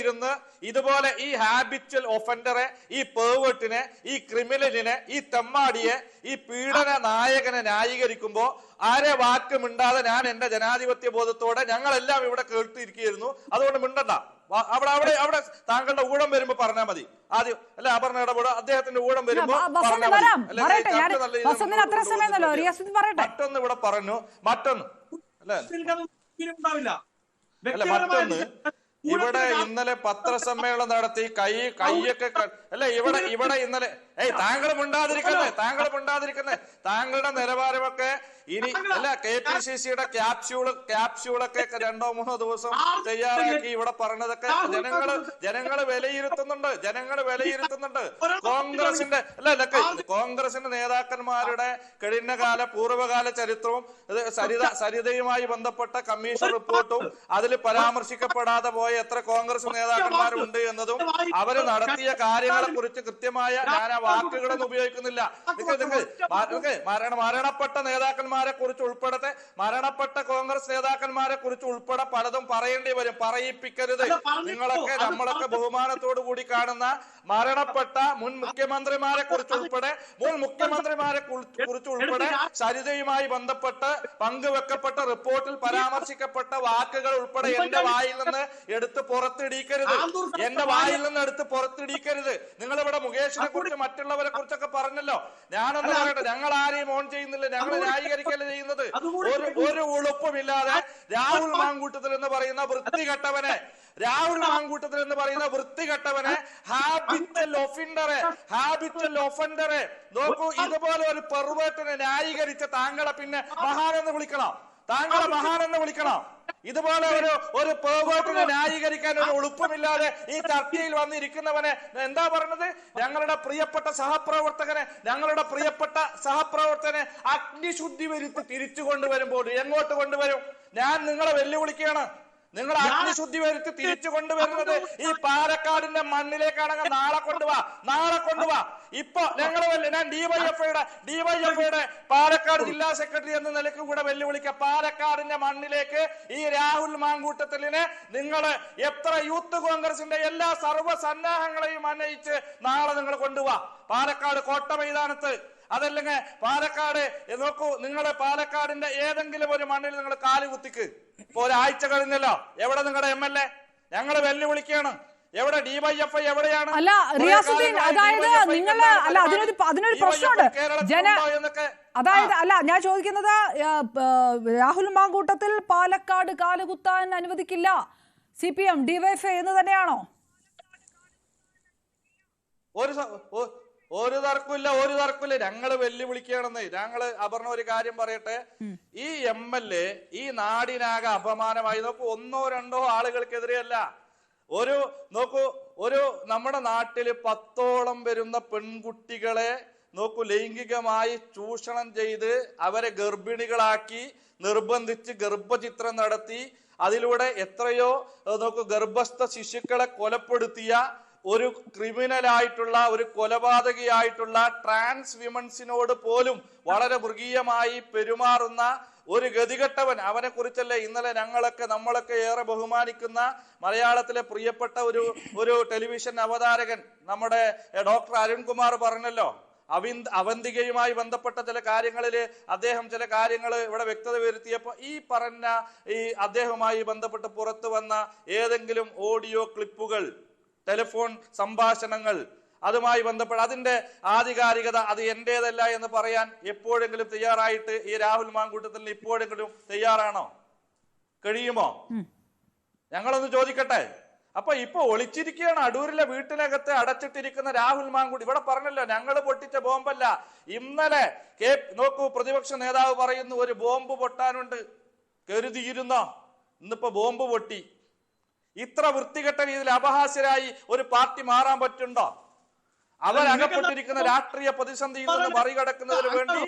ഇരുന്ന് ഇതുപോലെ ഈ ഹാബിച്വൽ ഒഫൻഡറെ, ഈ പേവേർട്ടിനെ, ഈ ക്രിമിനലിനെ, ഈ തെമ്മാടിയെ, ഈ പീഡന നായകനെ ന്യായീകരിക്കുമ്പോ ആരെ വാക്ക് മിണ്ടാതെ ഞാൻ എന്റെ ജനാധിപത്യ ബോധത്തോടെ ഞങ്ങളെല്ലാം ഇവിടെ കേട്ടിരിക്കുകയായിരുന്നു. അതുകൊണ്ട് മിണ്ടണ്ട. അവിടെ താങ്കളുടെ ഊഴം വരുമ്പോ പറഞ്ഞാൽ മതി. ആദ്യം അല്ല അപർണ ഇടപെടുക, അദ്ദേഹത്തിന്റെ ഊഴം വരുമ്പോ പറഞ്ഞാൽ മതി. മറ്റൊന്ന് ഇവിടെ പറഞ്ഞു, മറ്റൊന്ന് ഇവിടെ ഇന്നലെ പത്രസമ്മേളനം നടത്തി കൈയൊക്കെ അല്ല ഇവിടെ ഇന്നലെ താങ്കൾ മിണ്ടാതിരിക്കുന്നേ താങ്കളുടെ നിലവാരമൊക്കെ ഇനി അല്ല KPCCയുടെ ക്യാപ്സ്യൂളൊക്കെ 2-3 ദിവസം തയ്യാറാക്കി ഇവിടെ പറഞ്ഞതൊക്കെ ജനങ്ങള് വിലയിരുത്തുന്നുണ്ട്. കോൺഗ്രസിന്റെ നേതാക്കന്മാരുടെ പൂർവ്വകാല ചരിത്രവും സരിതയുമായി ബന്ധപ്പെട്ട കമ്മീഷൻ റിപ്പോർട്ടും അതിൽ പരാമർശിക്കപ്പെടാതെ പോയ എത്ര കോൺഗ്രസ് നേതാക്കന്മാരുണ്ട് എന്നതും അവര് നടത്തിയ കാര്യങ്ങളെ കുറിച്ച് കൃത്യമായ ഞാൻ ആ വാക്കുകളൊന്നും ഉപയോഗിക്കുന്നില്ല. മരണപ്പെട്ട നേതാക്കന്മാരെ കുറിച്ച് ഉൾപ്പെടത്തെ മരണപ്പെട്ട കോൺഗ്രസ് നേതാക്കന്മാരെ കുറിച്ച് ഉൾപ്പെടെ പലതും പറയേണ്ടി വരും. പറയിപ്പിക്കരുത്. നമ്മളൊക്കെ ബഹുമാനത്തോടു കൂടി കാണുന്ന മരണപ്പെട്ട മുൻ മുഖ്യമന്ത്രിമാരെ കുറിച്ച് ഉൾപ്പെടെ സരിതയുമായി ബന്ധപ്പെട്ട് പങ്കുവെക്കപ്പെട്ട റിപ്പോർട്ടിൽ പരാമർശിക്കപ്പെട്ട വാക്കുകൾ ഉൾപ്പെടെ എന്റെ വായിൽ നിന്ന് എടുത്ത് പുറത്തിടിക്കരുത്. നിങ്ങളിവിടെ മുകേഷിനെ കുറിച്ച് മറ്റുള്ളവരെ കുറിച്ചൊക്കെ പറഞ്ഞല്ലോ. ഞാനൊന്ന് പറയട്ടെ, ഞങ്ങൾ ആരെയും ഓൺ ചെയ്യുന്നില്ല, ഞങ്ങൾ ന്യായീകരിക്കല് ചെയ്യുന്നത്. ഒരു ഉളുപ്പുമില്ലാതെ രാഹുൽ മാങ്കൂട്ടത്തിൽ എന്ന് പറയുന്ന വൃത്തികെട്ടവനെ ഹാബിച്വൽ ഒഫൻഡറെ നോക്കൂ, ഇതുപോലെ ഒരു പെർവേർട്ടിനെ ന്യായീകരിച്ച താങ്കളെ പിന്നെ മഹാനെന്ന് വിളിക്കണം. ഇതുപോലെ ഒരു പെർവേർട്ടിനെ ന്യായീകരിക്കാൻ ഒരു ഉളുപ്പുമില്ലാതെ ഈ ചർച്ചയിൽ വന്നിരിക്കുന്നവനെ എന്താ പറഞ്ഞത്? ഞങ്ങളുടെ പ്രിയപ്പെട്ട സഹപ്രവർത്തകനെ അഗ്നിശുദ്ധി വരുത്തി തിരിച്ചു കൊണ്ടുവരുമ്പോൾ എങ്ങോട്ട് കൊണ്ടുവരും? ഞാൻ നിങ്ങളെ വെല്ലുവിളിക്കുകയാണ്. നിങ്ങൾ അഗ്നിശുദ്ധി വരുത്തി തിരിച്ചു കൊണ്ടുവരുന്നത് ഈ പാലക്കാടിന്റെ മണ്ണിലേക്കാണെങ്കിൽ നാളെ കൊണ്ടുവാ. ഇപ്പൊ ഞാൻ ഡിവൈഎഫ്ഐയുടെ പാലക്കാട് ജില്ലാ സെക്രട്ടറി എന്ന നിലയ്ക്ക് കൂടെ വെല്ലുവിളിക്കാം. പാലക്കാടിന്റെ മണ്ണിലേക്ക് ഈ രാഹുൽ മാങ്കൂട്ടത്തിലിനെ നിങ്ങൾ എത്ര യൂത്ത് കോൺഗ്രസിന്റെ എല്ലാ സർവ്വസന്നാഹങ്ങളെയും അന്വയിച്ച് നാളെ നിങ്ങൾ കൊണ്ടുപോവാ. പാലക്കാട് കോട്ട മൈതാനത്ത്, അതല്ലെങ്കിൽ പാലക്കാട് നോക്കൂ, നിങ്ങളുടെ പാലക്കാടിന്റെ ഏതെങ്കിലും ഒരു മണ്ണിൽ നിങ്ങൾ കാല് കുത്തിക്ക്. ഇപ്പൊ ഒരാഴ്ച കഴിഞ്ഞല്ലോ, എവിടെ നിങ്ങളുടെ MLA? ഞങ്ങള് വെല്ലുവിളിക്കുകയാണ്. എവിടെ ഡിവൈഎഫ്ഐ? എവിടെയാണ്? അല്ല റിയാസുദ്ദീൻ, അതായത് നിങ്ങൾ അല്ല അതിനൊരു പ്രശ്നമുണ്ട്. അതായത് അല്ല ഞാൻ ചോദിക്കുന്നത്, രാഹുൽ മാങ്കൂട്ടത്തിൽ പാലക്കാട് കാലുകുത്താൻ അനുവദിക്കില്ല CPM DYFI എന്ന് തന്നെയാണോ? ഒരു തർക്കമില്ല. ഞങ്ങള് വെല്ലുവിളിക്കുകയാണെന്ന്. ഞങ്ങള് അപർണ ഒരു കാര്യം പറയട്ടെ, ഈ MLA ഈ നാടിനാകെ അപമാനമായി. നോക്കൂ, 1-2 ആളുകൾക്കെതിരെയല്ല. ഒരു നമ്മുടെ നാട്ടില് 10ഓളം വരുന്ന പെൺകുട്ടികളെ ലൈംഗികമായി ചൂഷണം ചെയ്ത് അവരെ ഗർഭിണികളാക്കി നിർബന്ധിച്ച് ഗർഭചിത്രം നടത്തി അതിലൂടെ എത്രയോ ഗർഭസ്ഥ ശിശുക്കളെ കൊലപ്പെടുത്തിയ ഒരു ക്രിമിനലായിട്ടുള്ള ഒരു കൊലപാതകയായിട്ടുള്ള ട്രാൻസ് വിമൻസിനോട് പോലും വളരെ മൃഗീയമായി പെരുമാറുന്ന ഒരു ഗതികെട്ടവൻ, അവനെ കുറിച്ചല്ലേ ഇന്നലെ നമ്മളൊക്കെ ഏറെ ബഹുമാനിക്കുന്ന മലയാളത്തിലെ പ്രിയപ്പെട്ട ഒരു ടെലിവിഷൻ അവതാരകൻ നമ്മുടെ ഡോക്ടർ അരുൺകുമാർ പറഞ്ഞല്ലോ. അവന്തികയുമായി ബന്ധപ്പെട്ട ചില കാര്യങ്ങളിൽ അദ്ദേഹം ചില കാര്യങ്ങൾ ഇവിടെ വ്യക്തത വരുത്തിയപ്പോൾ ഈ പറഞ്ഞ അദ്ദേഹവുമായി ബന്ധപ്പെട്ട് പുറത്തു വന്ന ഏതെങ്കിലും ഓഡിയോ ക്ലിപ്പുകൾ, ടെലിഫോൺ സംഭാഷണങ്ങൾ, അതുമായി ബന്ധപ്പെട്ട് അതിന്റെ ആധികാരികത അത് എന്റേതല്ല എന്ന് പറയാൻ എപ്പോഴെങ്കിലും തയ്യാറായിട്ട് ഈ രാഹുൽ മാങ്കൂട്ടത്തിന് ഇപ്പോഴെങ്കിലും തയ്യാറാണോ? കഴിയുമോ? ഞങ്ങളൊന്ന് ചോദിക്കട്ടെ. അപ്പൊ ഇപ്പൊ ഒളിച്ചിരിക്കുകയാണ് അടൂരിലെ വീട്ടിനകത്ത് അടച്ചിട്ടിരിക്കുന്ന രാഹുൽ മാങ്കൂട്ടി. ഇവിടെ പറഞ്ഞല്ലോ, ഞങ്ങൾ പൊട്ടിച്ച ബോംബല്ല. ഇന്നലെ നോക്കൂ, പ്രതിപക്ഷ നേതാവ് പറയുന്നു ഒരു ബോംബ് പൊട്ടാനുണ്ട്, കരുതിയിരുന്നോ? ഇന്നിപ്പോ ബോംബ് പൊട്ടി. ഇത്ര വൃത്തികെട്ട രീതിയിൽ അപഹാസ്യരായി ഒരു പാർട്ടി മാറാൻ പറ്റുണ്ടോ? അവരകപ്പെട്ടിരിക്കുന്ന രാഷ്ട്രീയ പ്രതിസന്ധിയിൽ നിന്ന് മറികടക്കുന്നതിന് വേണ്ടി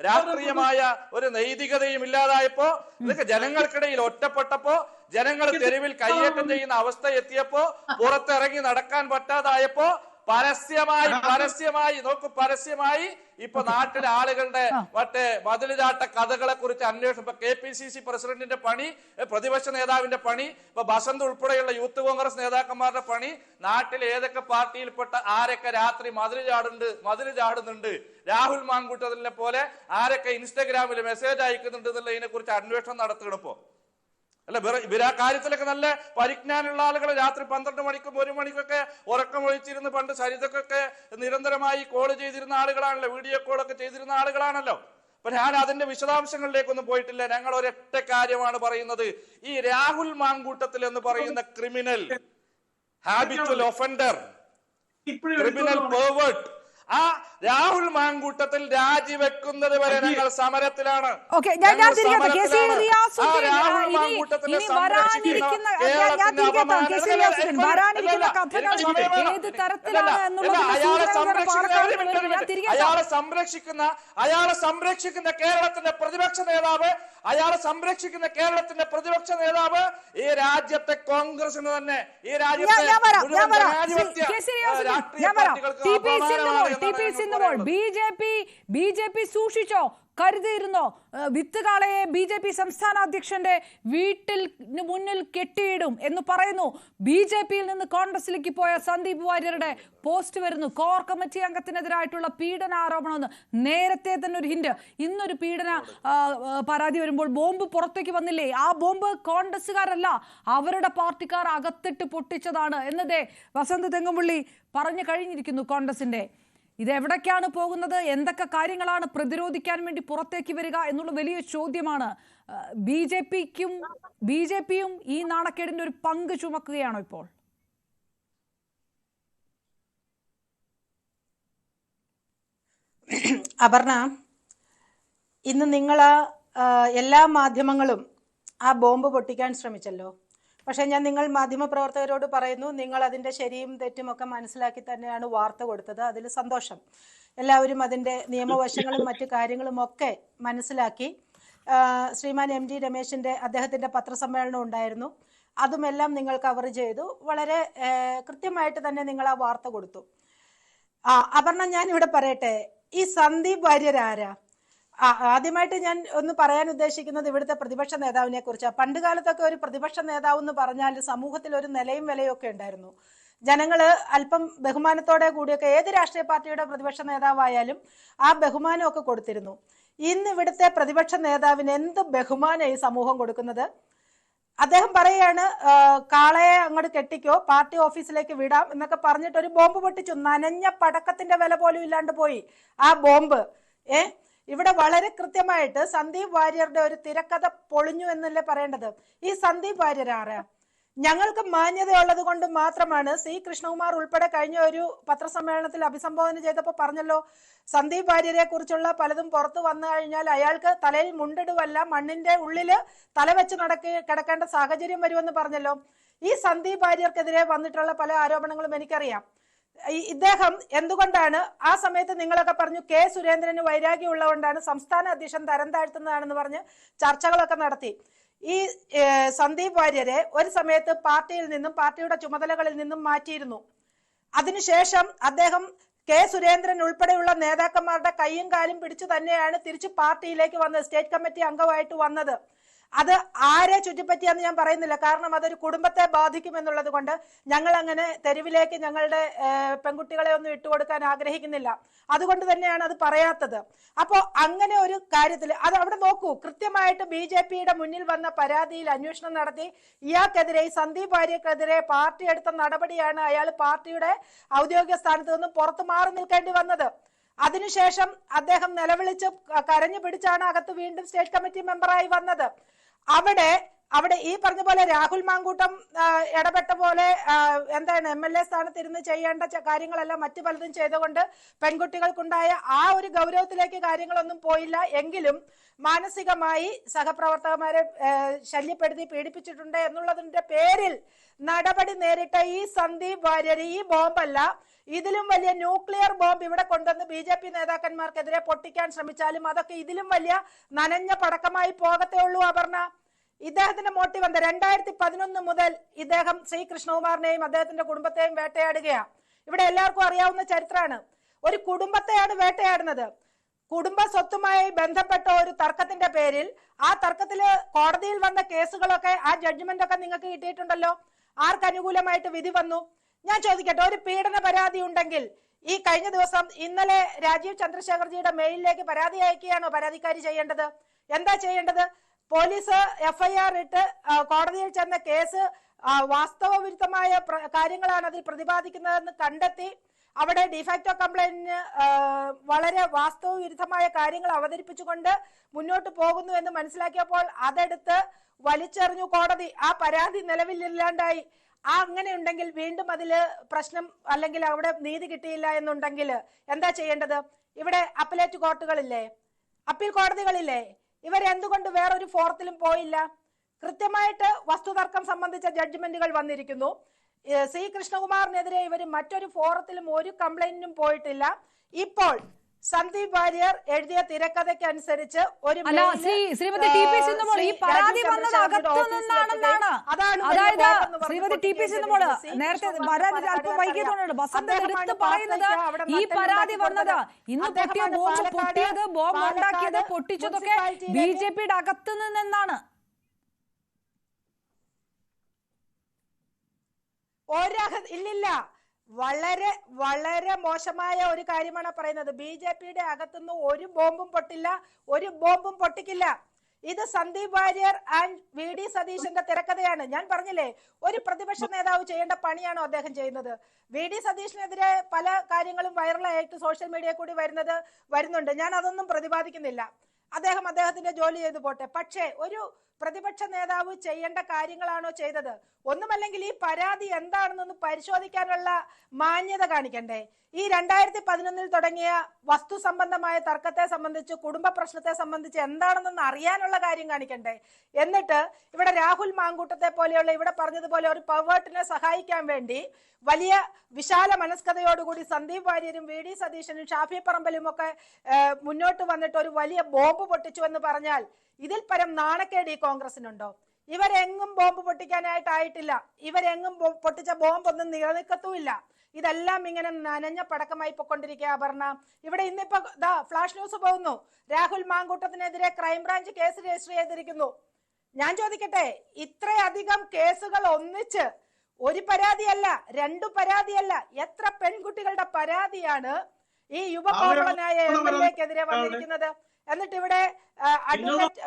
രാഷ്ട്രീയമായ ഒരു നൈതികതയും ഇല്ലാതായപ്പോ, ഇതൊക്കെ ജനങ്ങൾക്കിടയിൽ ഒറ്റപ്പെട്ടപ്പോ, ജനങ്ങൾ തെരുവിൽ കയ്യേറ്റം ചെയ്യുന്ന അവസ്ഥ എത്തിയപ്പോ, പുറത്തിറങ്ങി നടക്കാൻ പറ്റാതായപ്പോ പരസ്യമായി ഇപ്പൊ നാട്ടിലെ ആളുകളുടെ മറ്റേ മതിലുചാട്ട കഥകളെ കുറിച്ച് അന്വേഷണം. ഇപ്പൊ KPCC പ്രസിഡന്റിന്റെ പണി, പ്രതിപക്ഷ നേതാവിന്റെ പണി, ഇപ്പൊ ബസന്ത് ഉൾപ്പെടെയുള്ള യൂത്ത് കോൺഗ്രസ് നേതാക്കന്മാരുടെ പണി, നാട്ടിലെ ഏതൊക്കെ പാർട്ടിയിൽപ്പെട്ട ആരൊക്കെ രാത്രി മതില് ചാടുന്നുണ്ട്, രാഹുൽ മാങ്കൂട്ടത്തിനെ പോലെ ആരൊക്കെ ഇൻസ്റ്റഗ്രാമിൽ മെസ്സേജ് അയക്കുന്നുണ്ട് എന്നുള്ളതിനെ കുറിച്ച് അന്വേഷണം നടത്തണപ്പോ. അല്ല, ഇവരാ കാര്യത്തിലൊക്കെ നല്ല പരിജ്ഞാനമുള്ള ആളുകൾ രാത്രി 12 മണിക്കും 1 മണിക്കൊക്കെ ഉറക്കമൊഴിച്ചിരുന്ന് പണ്ട് സരിതക്കൊക്കെ നിരന്തരമായി കോൾ ചെയ്തിരുന്ന ആളുകളാണല്ലോ, വീഡിയോ കോളൊക്കെ ചെയ്തിരുന്ന ആളുകളാണല്ലോ. അപ്പൊ ഞാൻ അതിന്റെ വിശദാംശങ്ങളിലേക്കൊന്നും പോയിട്ടില്ല. ഞങ്ങൾ ഒരൊറ്റ കാര്യമാണ് പറയുന്നത്. ഈ രാഹുൽ മാങ്കൂട്ടത്തിൽ എന്ന് പറയുന്ന criminal, habitual offender, criminal pervert, ആ രാഹുൽ മാങ്കൂട്ടത്തിൽ രാജിവെക്കുന്നത് വരെ ഞങ്ങൾ സമരത്തിലാണ്. അയാളെ സംരക്ഷിക്കുന്ന കേരളത്തിന്റെ പ്രതിപക്ഷ നേതാവ്, ഈ രാജ്യത്തെ കോൺഗ്രസിന് തന്നെ, ഈ രാജ്യത്തെ BJP സൂക്ഷിച്ചോ, കരുതിയിരുന്നോ? വിത്തുകാളയെ BJP സംസ്ഥാന അധ്യക്ഷന്റെ വീട്ടിൽ മുന്നിൽ കെട്ടിയിടും എന്ന് പറയുന്നു. BJPയിൽ നിന്ന് കോൺഗ്രസിലേക്ക് പോയ സന്ദീപ് വാര്യരുടെ പോസ്റ്റ് വരുന്നു. കോർ കമ്മിറ്റി അംഗത്തിനെതിരായിട്ടുള്ള പീഡന ആരോപണമെന്ന് നേരത്തെ തന്നെ ഒരു ഹിന്റ്. ഇന്നൊരു പീഡന പരാതി വരുമ്പോൾ ബോംബ് പുറത്തേക്ക് വന്നില്ലേ? ആ ബോംബ് കോൺഗ്രസുകാരല്ല, അവരുടെ പാർട്ടിക്കാർ അകത്തിട്ട് പൊട്ടിച്ചതാണ് എന്നതേ വസന്ത് തെങ്ങുംപള്ളി പറഞ്ഞു കഴിഞ്ഞിരിക്കുന്നു. കോൺഗ്രസിന്റെ ഇതെവിടേക്കാണ് പോകുന്നത്, എന്തൊക്കെ കാര്യങ്ങളാണ് പ്രതിരോധിക്കാൻ വേണ്ടി പുറത്തേക്ക് വരിക എന്നുള്ള വലിയ ചോദ്യമാണ്. BJPയും ഈ നാണക്കേടിന്റെ ഒരു പങ്ക് ചുമക്കുകയാണോ ഇപ്പോൾ? അപർണ, ഇന്ന് നിങ്ങൾ എല്ലാ മാധ്യമങ്ങളും ആ ബോംബ് പൊട്ടിക്കാൻ ശ്രമിച്ചല്ലോ. പക്ഷെ ഞാൻ നിങ്ങൾ മാധ്യമപ്രവർത്തകരോട് പറയുന്നു, നിങ്ങൾ അതിൻ്റെ ശരിയും തെറ്റും ഒക്കെ മനസ്സിലാക്കി തന്നെയാണ് വാർത്ത കൊടുത്തത്. അതിൽ സന്തോഷം. എല്ലാവരും അതിൻ്റെ നിയമവശങ്ങളും മറ്റു കാര്യങ്ങളും ഒക്കെ മനസ്സിലാക്കി. ശ്രീമാൻ MD രമേശിൻ്റെ അദ്ദേഹത്തിൻ്റെ പത്രസമ്മേളനം ഉണ്ടായിരുന്നു, അതുമെല്ലാം നിങ്ങൾ കവർ ചെയ്തു. വളരെ കൃത്യമായിട്ട് തന്നെ നിങ്ങൾ ആ വാർത്ത കൊടുത്തു. അപർണ, ഞാൻ ഇവിടെ പറയട്ടെ, ഈ സന്ദീപ് വാര്യർ ആരാ? ആദ്യമായിട്ട് ഞാൻ ഒന്ന് പറയാൻ ഉദ്ദേശിക്കുന്നത് ഇവിടുത്തെ പ്രതിപക്ഷ നേതാവിനെ കുറിച്ചാണ്. പണ്ട് കാലത്തൊക്കെ ഒരു പ്രതിപക്ഷ നേതാവ് എന്ന് പറഞ്ഞാൽ സമൂഹത്തിൽ ഒരു നിലയും വിലയും ഒക്കെ ഉണ്ടായിരുന്നു. ജനങ്ങൾ അല്പം ബഹുമാനത്തോടെ കൂടിയൊക്കെ ഏത് രാഷ്ട്രീയ പാർട്ടിയുടെ പ്രതിപക്ഷ നേതാവായാലും ആ ബഹുമാനമൊക്കെ കൊടുത്തിരുന്നു. ഇന്ന് ഇവിടുത്തെ പ്രതിപക്ഷ നേതാവിന് എന്ത് ബഹുമാനം ഈ സമൂഹം കൊടുക്കുന്നത്? അദ്ദേഹം പറയാണ്, കാളയെ അങ്ങോട്ട് കെട്ടിക്കോ, പാർട്ടി ഓഫീസിലേക്ക് വിടാം എന്നൊക്കെ പറഞ്ഞിട്ട് ഒരു ബോംബ് പൊട്ടിച്ചു. നനഞ്ഞ പടക്കത്തിന്റെ വില പോലും ഇല്ലാണ്ട് പോയി ആ ബോംബ്. ഇവിടെ വളരെ കൃത്യമായിട്ട് സന്ദീപ് വാര്യരുടെ ഒരു തിരക്കഥ പൊളിഞ്ഞു എന്നല്ലേ പറയേണ്ടത്. ഈ സന്ദീപ് വാര്യർ ആരാ? ഞങ്ങൾക്ക് മാന്യതയുള്ളത് കൊണ്ട് മാത്രമാണ്. C. കൃഷ്ണകുമാർ ഉൾപ്പെടെ കഴിഞ്ഞ ഒരു പത്രസമ്മേളനത്തിൽ അഭിസംബോധന ചെയ്തപ്പോൾ പറഞ്ഞല്ലോ, സന്ദീപ് വാര്യരെ കുറിച്ചുള്ള പലതും പുറത്തു വന്നു കഴിഞ്ഞാൽ അയാൾക്ക് തലയിൽ മുണ്ടിടുവല്ല, മണ്ണിന്റെ ഉള്ളില് തല വെച്ച് കിടക്കേണ്ട സാഹചര്യം വരുമെന്ന് പറഞ്ഞല്ലോ. ഈ സന്ദീപ് വാര്യർക്കെതിരെ വന്നിട്ടുള്ള പല ആരോപണങ്ങളും എനിക്കറിയാം. ഇദ്ദേഹം എന്തുകൊണ്ടാണ് ആ സമയത്ത് നിങ്ങളൊക്കെ പറഞ്ഞു K. സുരേന്ദ്രന് വൈരാഗ്യം ഉള്ളതുകൊണ്ടാണ് സംസ്ഥാന അധ്യക്ഷൻ തരം താഴ്ത്തുന്നതാണെന്ന് പറഞ്ഞ് ചർച്ചകളൊക്കെ നടത്തി. ഈ സന്ദീപ് വാര്യരെ ഒരു സമയത്ത് പാർട്ടിയിൽ നിന്നും പാർട്ടിയുടെ ചുമതലകളിൽ നിന്നും മാറ്റിയിരുന്നു. അതിനുശേഷം അദ്ദേഹം K. സുരേന്ദ്രൻ ഉൾപ്പെടെയുള്ള നേതാക്കന്മാരുടെ കൈയും കാലും പിടിച്ചു തന്നെയാണ് തിരിച്ചു പാർട്ടിയിലേക്ക് വന്നത്, സ്റ്റേറ്റ് കമ്മിറ്റി അംഗമായിട്ട് വന്നത്. അത് ആരെ ചുറ്റിപ്പറ്റിയാന്ന് ഞാൻ പറയുന്നില്ല, കാരണം അതൊരു കുടുംബത്തെ ബാധിക്കും എന്നുള്ളത് കൊണ്ട് ഞങ്ങൾ അങ്ങനെ തെരുവിലേക്ക് ഞങ്ങളുടെ പെൺകുട്ടികളെ ഒന്നും ഇട്ടുകൊടുക്കാൻ ആഗ്രഹിക്കുന്നില്ല. അതുകൊണ്ട് തന്നെയാണ് അത് പറയാത്തത്. അപ്പോൾ അങ്ങനെ ഒരു കാര്യത്തിൽ അത് അവിടെ നോക്കൂ, കൃത്യമായിട്ട് BJPയുടെ മുന്നിൽ വന്ന പരാതിയിൽ അന്വേഷണം നടത്തി ഇയാൾക്കെതിരെ, ഈ സന്ദീപ് വാര്യർക്കെതിരെ പാർട്ടി എടുത്ത നടപടിയാണ് അയാൾ പാർട്ടിയുടെ ഔദ്യോഗിക സ്ഥാനത്ത് നിന്നും പുറത്തു മാറി നിൽക്കേണ്ടി വന്നത്. അതിനുശേഷം അദ്ദേഹം നിലവിളിച്ച് കരഞ്ഞു പിടിച്ചാണ് അകത്ത് വീണ്ടും സ്റ്റേറ്റ് കമ്മിറ്റി മെമ്പറായി വന്നത്. അവിടെ അവിടെ ഈ പറഞ്ഞ പോലെ രാഹുൽ മാങ്കൂട്ടം ഇടപെട്ട പോലെ എന്താണ് MLA സ്ഥാനത്തിരുന്ന് ചെയ്യേണ്ട കാര്യങ്ങളെല്ലാം മറ്റു പലതും ചെയ്തുകൊണ്ട് പെൺകുട്ടികൾക്കുണ്ടായ ആ ഒരു ഗൗരവത്തിലേക്ക് കാര്യങ്ങളൊന്നും പോയില്ല. എങ്കിലും മാനസികമായി സഹപ്രവർത്തകന്മാരെ ശല്യപ്പെടുത്തി പീഡിപ്പിച്ചിട്ടുണ്ട് എന്നുള്ളതിന്റെ പേരിൽ നടപടി നേരിട്ട ഈ സന്ദീപ് വാര്യർ ഈ ബോംബല്ല, ഇതിലും വലിയ ന്യൂക്ലിയർ ബോംബ് ഇവിടെ കൊണ്ടുവന്ന് BJP നേതാക്കന്മാർക്കെതിരെ പൊട്ടിക്കാൻ ശ്രമിച്ചാലും അതൊക്കെ ഇതിലും വലിയ നനഞ്ഞ പടക്കമായി പോകത്തേ ഉള്ളൂ. അപർണ, ഇദ്ദേഹത്തിന്റെ മോട്ടീവ് എന്താ? 2011 മുതൽ ഇദ്ദേഹം ശ്രീ കൃഷ്ണകുമാറിനെയും അദ്ദേഹത്തിന്റെ കുടുംബത്തെയും വേട്ടയാടുകയാണ്. ഇവിടെ എല്ലാവർക്കും അറിയാവുന്ന ചരിത്രമാണ്. ഒരു കുടുംബത്തെയാണ് വേട്ടയാടുന്നത്. കുടുംബ സ്വത്തുമായി ബന്ധപ്പെട്ട ഒരു തർക്കത്തിന്റെ പേരിൽ ആ തർക്കത്തില് കോടതിയിൽ വന്ന കേസുകളൊക്കെ ആ ജഡ്ജ്മെന്റ് ഒക്കെ നിങ്ങൾക്ക് കിട്ടിയിട്ടുണ്ടല്ലോ. ആർക്ക് അനുകൂലമായിട്ട് വിധി വന്നു? ഞാൻ ചോദിക്കട്ടെ, ഒരു പീഡന പരാതി ഉണ്ടെങ്കിൽ ഈ കഴിഞ്ഞ ദിവസം ഇന്നലെ രാജീവ് ചന്ദ്രശേഖർജിയുടെ മെയിലിലേക്ക് പരാതി അയക്കുകയാണോ പരാതിക്കാരി ചെയ്യേണ്ടത്? എന്താ ചെയ്യേണ്ടത്? പോലീസ് FIR ഇട്ട് കോടതിയിൽ ചെന്ന കേസ് വാസ്തവവിരുദ്ധമായ കാര്യങ്ങളാണ് അതിൽ പ്രതിപാദിക്കുന്നതെന്ന് കണ്ടെത്തി അവിടെ ഡിഫാക്ടോ കംപ്ലൈന്റിന് വളരെ വാസ്തവവിരുദ്ധമായ കാര്യങ്ങൾ അവതരിപ്പിച്ചുകൊണ്ട് മുന്നോട്ട് പോകുന്നു എന്ന് മനസ്സിലാക്കിയപ്പോൾ അതെടുത്ത് വലിച്ചെറിഞ്ഞു കോടതി. ആ പരാതി നിലവിലില്ലാണ്ടായി. അങ്ങനെ ഉണ്ടെങ്കിൽ വീണ്ടും അതില് പ്രശ്നം അല്ലെങ്കിൽ അവിടെ നീതി കിട്ടിയില്ല എന്നുണ്ടെങ്കിൽ എന്താ ചെയ്യേണ്ടത്? ഇവിടെ അപ്പലേറ്റ് കോർട്ടുകളില്ലേ, അപ്പീൽ കോടതികളില്ലേ? ഇവരെന്തുകൊണ്ട് വേറൊരു ഫോറത്തിലും പോയില്ല? കൃത്യമായിട്ട് വസ്തുതർക്കം സംബന്ധിച്ച ജഡ്ജ്മെന്റുകൾ വന്നിരിക്കുന്നു. ശ്രീ കൃഷ്ണകുമാറിനെതിരെ ഇവർ മറ്റൊരു ഫോറത്തിലും ഒരു കംപ്ലൈന്റിനും പോയിട്ടില്ല. ഇപ്പോൾ സന്ദീപ് വാര്യർ എഴുതിയ തിരക്കഥയ്ക്ക് അനുസരിച്ച് ഒരു ശ്രീമതി TP സിന്ധുമോൾ ഈ പരാതി വന്നത് അകത്തു നിന്നാണെന്നാണ്. അതായത് ശ്രീമതി TP സിന്ധുമോൾ നേരത്തെ പരാതി അല്പം വൈകിയതുകൊണ്ടാണ് വസന്ത എടുത്ത് പറയുന്നത് ഈ പരാതി വന്നത് ഇന്ന് പൊട്ടിയ ബോംബ് പൊട്ടിയത് ബോംബ് ഉണ്ടാക്കിയത് പൊട്ടിച്ചതൊക്കെ BJPയുടെ അകത്തു നിന്നാണ്. ഇല്ലില്ല, വളരെ വളരെ മോശമായ ഒരു കാര്യമാണ് പറയുന്നത്. BJPയുടെ അകത്തുനിന്ന് ഒരു ബോംബും പൊട്ടില്ല, ഒരു ബോംബും പൊട്ടിക്കില്ല. ഇത് സന്ദീപ് വാര്യർ ആൻഡ് VD സതീശന്റെ തിരക്കഥയാണ്. ഞാൻ പറഞ്ഞില്ലേ, ഒരു പ്രതിപക്ഷ നേതാവ് ചെയ്യേണ്ട പണിയാണോ അദ്ദേഹം ചെയ്യുന്നത്? VD സതീശനെതിരെ പല കാര്യങ്ങളും വൈറലായിട്ട് സോഷ്യൽ മീഡിയ കൂടി വരുന്നുണ്ട്. ഞാൻ അതൊന്നും പ്രതിപാദിക്കുന്നില്ല. അദ്ദേഹത്തിന്റെ ജോലി ചെയ്തു പോട്ടെ. പക്ഷേ ഒരു പ്രതിപക്ഷ നേതാവ് ചെയ്യേണ്ട കാര്യങ്ങളാണോ ചെയ്തത്? ഒന്നുമല്ലെങ്കിൽ ഈ പരാതി എന്താണെന്നൊന്ന് പരിശോധിക്കാനുള്ള മാന്യത കാണിക്കണ്ടേ? ഈ 2011 തുടങ്ങിയ വസ്തു സംബന്ധമായ തർക്കത്തെ സംബന്ധിച്ച്, കുടുംബ പ്രശ്നത്തെ സംബന്ധിച്ച് എന്താണെന്നൊന്ന് അറിയാനുള്ള കാര്യം കാണിക്കണ്ടേ? എന്നിട്ട് ഇവിടെ രാഹുൽ മാങ്കൂട്ടത്തെ പോലെയുള്ള, ഇവിടെ പറഞ്ഞതുപോലെ ഒരു പവേർട്ടിനെ സഹായിക്കാൻ വേണ്ടി വലിയ വിശാല മനസ്കതയോടുകൂടി സന്ദീപ് വാര്യരും VD സതീശനും ഷാഫി പറമ്പലും ഒക്കെ മുന്നോട്ട് വന്നിട്ട് ഒരു വലിയ ബോംബ് പൊട്ടിച്ചു എന്ന് പറഞ്ഞാൽ ഇതിൽ പരം നാണക്കേട് ഈ കോൺഗ്രസിനുണ്ടോ? ഇവരെങ്ങും ബോംബ് പൊട്ടിക്കാനായിട്ടായിട്ടില്ല. ഇവരെങ്ങും പൊട്ടിച്ച ബോംബൊന്നും നിലനിൽക്കത്തുമില്ല. ഇതെല്ലാം ഇങ്ങനെ നനഞ്ഞ പടക്കമായി പൊക്കൊണ്ടിരിക്കുക. അപർണ, ഇവിടെ ഇന്നിപ്പോ ഫ്ലാഷ് ന്യൂസ് പോകുന്നു. രാഹുൽ മാങ്കൂട്ടത്തിനെതിരെ ക്രൈംബ്രാഞ്ച് കേസ് രജിസ്റ്റർ ചെയ്തിരിക്കുന്നു. ഞാൻ ചോദിക്കട്ടെ, ഇത്രയധികം കേസുകൾ ഒന്നിച്ച് ഒരു പരാതിയല്ല, 2 പരാതിയല്ല, എത്ര പെൺകുട്ടികളുടെ പരാതിയാണ് ഈ യുവകോമളനായ MLA-ക്കെതിരെ വന്നിരിക്കുന്നത്? എന്നിട്ട് ഇവിടെ അഡ്വക്കേറ്റ്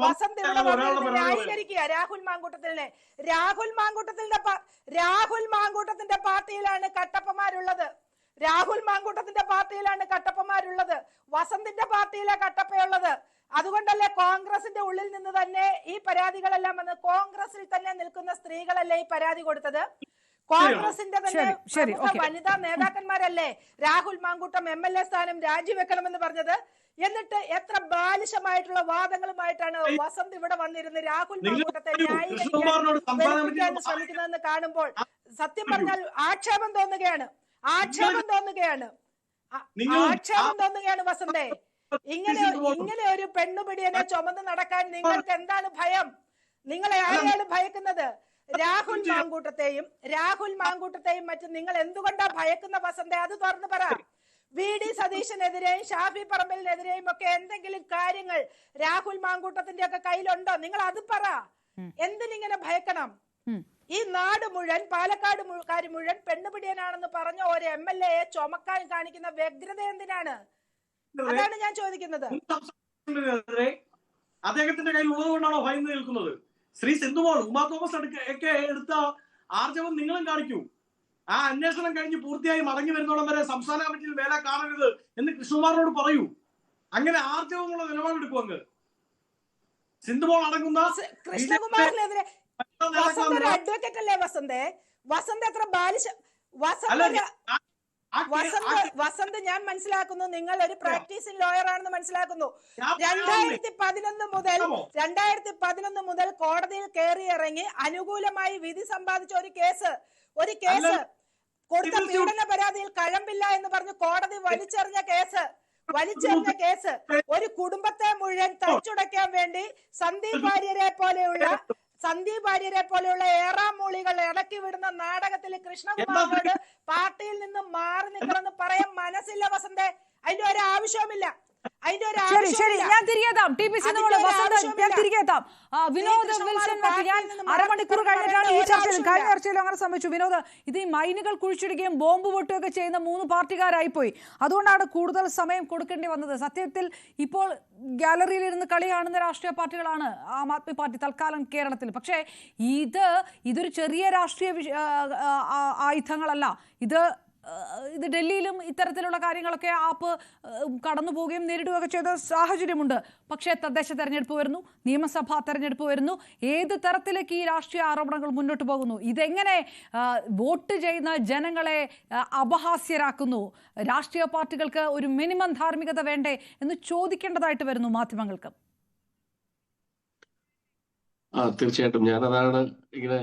വസന്ത് ഇവിടെ വന്നിരുന്ന് ന്യായീകരിക്കുക രാഹുൽ മാങ്കൂട്ടത്തിനെ. രാഹുൽ മാങ്കൂട്ടത്തിന്റെ പാർട്ടിയിലാണ് കട്ടപ്പമാരുള്ളത്. വസന്തിന്റെ പാർട്ടിയിലെ കട്ടപ്പയുള്ളത്. അതുകൊണ്ടല്ലേ കോൺഗ്രസിന്റെ ഉള്ളിൽ നിന്ന് തന്നെ ഈ പരാതികളെല്ലാം വന്ന് കോൺഗ്രസിൽ തന്നെ നിൽക്കുന്ന സ്ത്രീകളല്ലേ ഈ പരാതി കൊടുത്തത്? കോൺഗ്രസിന്റെ തന്നെ വനിതാ നേതാക്കന്മാരല്ലേ രാഹുൽ മാങ്കൂട്ടം MLA സ്ഥാനം രാജിവെക്കണമെന്ന് പറഞ്ഞത്? എന്നിട്ട് എത്ര ബാലിശമായിട്ടുള്ള വാദങ്ങളുമായിട്ടാണ് വസന്ത് ഇവിടെ വന്നിരുന്ന് രാഹുൽ മാങ്കൂട്ടത്തെ ന്യായീകരിക്കാൻ ശ്രമിക്കുന്നതെന്ന് കാണുമ്പോൾ സത്യം പറഞ്ഞാൽ ആക്ഷേപം തോന്നുകയാണ് വസന്തേ. ഇങ്ങനെ ഒരു പെണ്ണുപിടിയനെ ചുമന്ന് നടക്കാൻ നിങ്ങൾക്ക് എന്താണ് ഭയം? നിങ്ങളെ ആരെയാണ് ഭയക്കുന്നത്? രാഹുൽ മാങ്കൂട്ടത്തെയും മറ്റും നിങ്ങൾ എന്തുകൊണ്ടാ ഭയക്കുന്ന വസന്തേ? അത് തുറന്നു പറ. VD സതീശനെതിരെയും ഷാഫി പറമ്പലിനെതിരെയും ഒക്കെ എന്തെങ്കിലും കാര്യങ്ങൾ രാഹുൽ മാങ്കൂട്ടത്തിന്റെ ഒക്കെ കയ്യിലുണ്ടോ? നിങ്ങൾ അത് പറ. എന്തിനിങ്ങനെ ഭയക്കണം? ഈ നാട് മുഴുവൻ, പാലക്കാട് മുഴുവൻ പെണ്ണുപിടിയനാണെന്ന് പറഞ്ഞ ഒരു MLA-യെ ചുമക്കാൻ കാണിക്കുന്ന വ്യഗ്രത എന്തിനാണ്? അതാണ് ഞാൻ ചോദിക്കുന്നത്. അദ്ദേഹത്തിന്റെ കയ്യിൽ ഉള്ളതുകൊണ്ടാണോ ഭയന്ന് നിൽക്കുന്നത്? ശ്രീ സിന്ധുമോൾ, ഉമാ തോമസ് ഒക്കെ എടുത്ത ആർജവം നിങ്ങളും കാണിക്കൂ. ആ അന്വേഷണം കഴിഞ്ഞ് പൂർത്തിയായി മടങ്ങി വരുന്നോളം വരെ സംസ്ഥാന കമ്മിറ്റിയിൽ വേല കാണരുത് എന്ന് കൃഷ്ണകുമാറിനോട് പറയൂ. അങ്ങനെ ആർജവമുള്ള നിലപാടെടുക്കും അങ്ങ്. സിന്ധുമോൾ അടങ്ങുന്ന കൃഷ്ണകുമാറിനെതിരെ വസന്ത് ഒരു അഡ്വക്കേറ്റ് അല്ലേ? വസന്ത് എത്ര ബാലിശ വസന്ത് ഞാൻ മനസ്സിലാക്കുന്നു നിങ്ങൾ ഒരു പ്രാക്ടീസിംഗ് ലോയർ ആണെന്ന് മനസ്സിലാക്കുന്നു. 2011 മുതൽ കോടതിയിൽ കയറി ഇറങ്ങി അനുകൂലമായി വിധി സമ്പാദിച്ച ഒരു കേസ് കൊടുത്ത പീഡന പരാതിയിൽ കഴമ്പില്ല എന്ന് പറഞ്ഞ് കോടതി വലിച്ചെറിഞ്ഞ കേസ് ഒരു കുടുംബത്തെ മുഴുവൻ തച്ചുടയ്ക്കാൻ വേണ്ടി സന്ദീപ് വാര്യരെ പോലെയുള്ള ഏറാമൂളികൾ ഇടക്കി വിടുന്ന നാടകത്തിൽ കൃഷ്ണകുമാറിനോട് പാർട്ടിയിൽ നിന്ന് മാറി നിൽക്കണമെന്ന് പറയാൻ മനസ്സില്ല വസന്തേ. അതിന്റെ ഒരു ആവശ്യവുമില്ല. ശരി, ഞാൻ തിരികെത്താം. ടി പി സിന്ധുമോൾ, വസന്ത്, ഞാൻ തിരികെത്താം. വിനോദ് വിൽസൺ, ഞാൻ അരമണിക്കൂർ കഴിഞ്ഞിട്ടാണ് ഈ ചർച്ചയിൽ, കഴിഞ്ഞ ചർച്ചയിൽ അങ്ങനെ സംഭവിച്ചു. വിനോദ്, ഇത് ഈ മൈനുകൾ കുഴിച്ചിടുകയും ബോംബ് പൊട്ടുകയൊക്കെ ചെയ്യുന്ന 3 പാർട്ടിക്കാരായിപ്പോയി. അതുകൊണ്ടാണ് കൂടുതൽ സമയം കൊടുക്കേണ്ടി വന്നത്. സത്യത്തിൽ ഇപ്പോൾ ഗാലറിയിൽ ഇരുന്ന് കളി കാണുന്ന രാഷ്ട്രീയ പാർട്ടികളാണ് ആം ആദ്മി പാർട്ടി തൽക്കാലം കേരളത്തിൽ. പക്ഷേ ഇതൊരു ചെറിയ രാഷ്ട്രീയ ആയുധങ്ങളല്ല. ഇത് ഡൽഹിയിലും ഇത്തരത്തിലുള്ള കാര്യങ്ങളൊക്കെ ആപ്പ് കടന്നു പോവുകയും നേരിടുകയൊക്കെ ചെയ്ത സാഹചര്യമുണ്ട്. പക്ഷേ തദ്ദേശ തെരഞ്ഞെടുപ്പ് വരുന്നു, നിയമസഭാ തെരഞ്ഞെടുപ്പ് വരുന്നു. ഏത് തരത്തിലേക്ക് ഈ രാഷ്ട്രീയ ആരോപണങ്ങൾ മുന്നോട്ട് പോകുന്നു? ഇതെങ്ങനെ വോട്ട് ചെയ്യുന്ന ജനങ്ങളെ അപഹാസ്യരാക്കുന്നു? രാഷ്ട്രീയ പാർട്ടികൾക്ക് ഒരു മിനിമം ധാർമ്മികത വേണ്ടേ എന്ന് ചോദിക്കേണ്ടതായിട്ട് വരുന്നു മാധ്യമങ്ങൾക്ക്. തീർച്ചയായിട്ടും ഞാനതാണ് ഇങ്ങനെ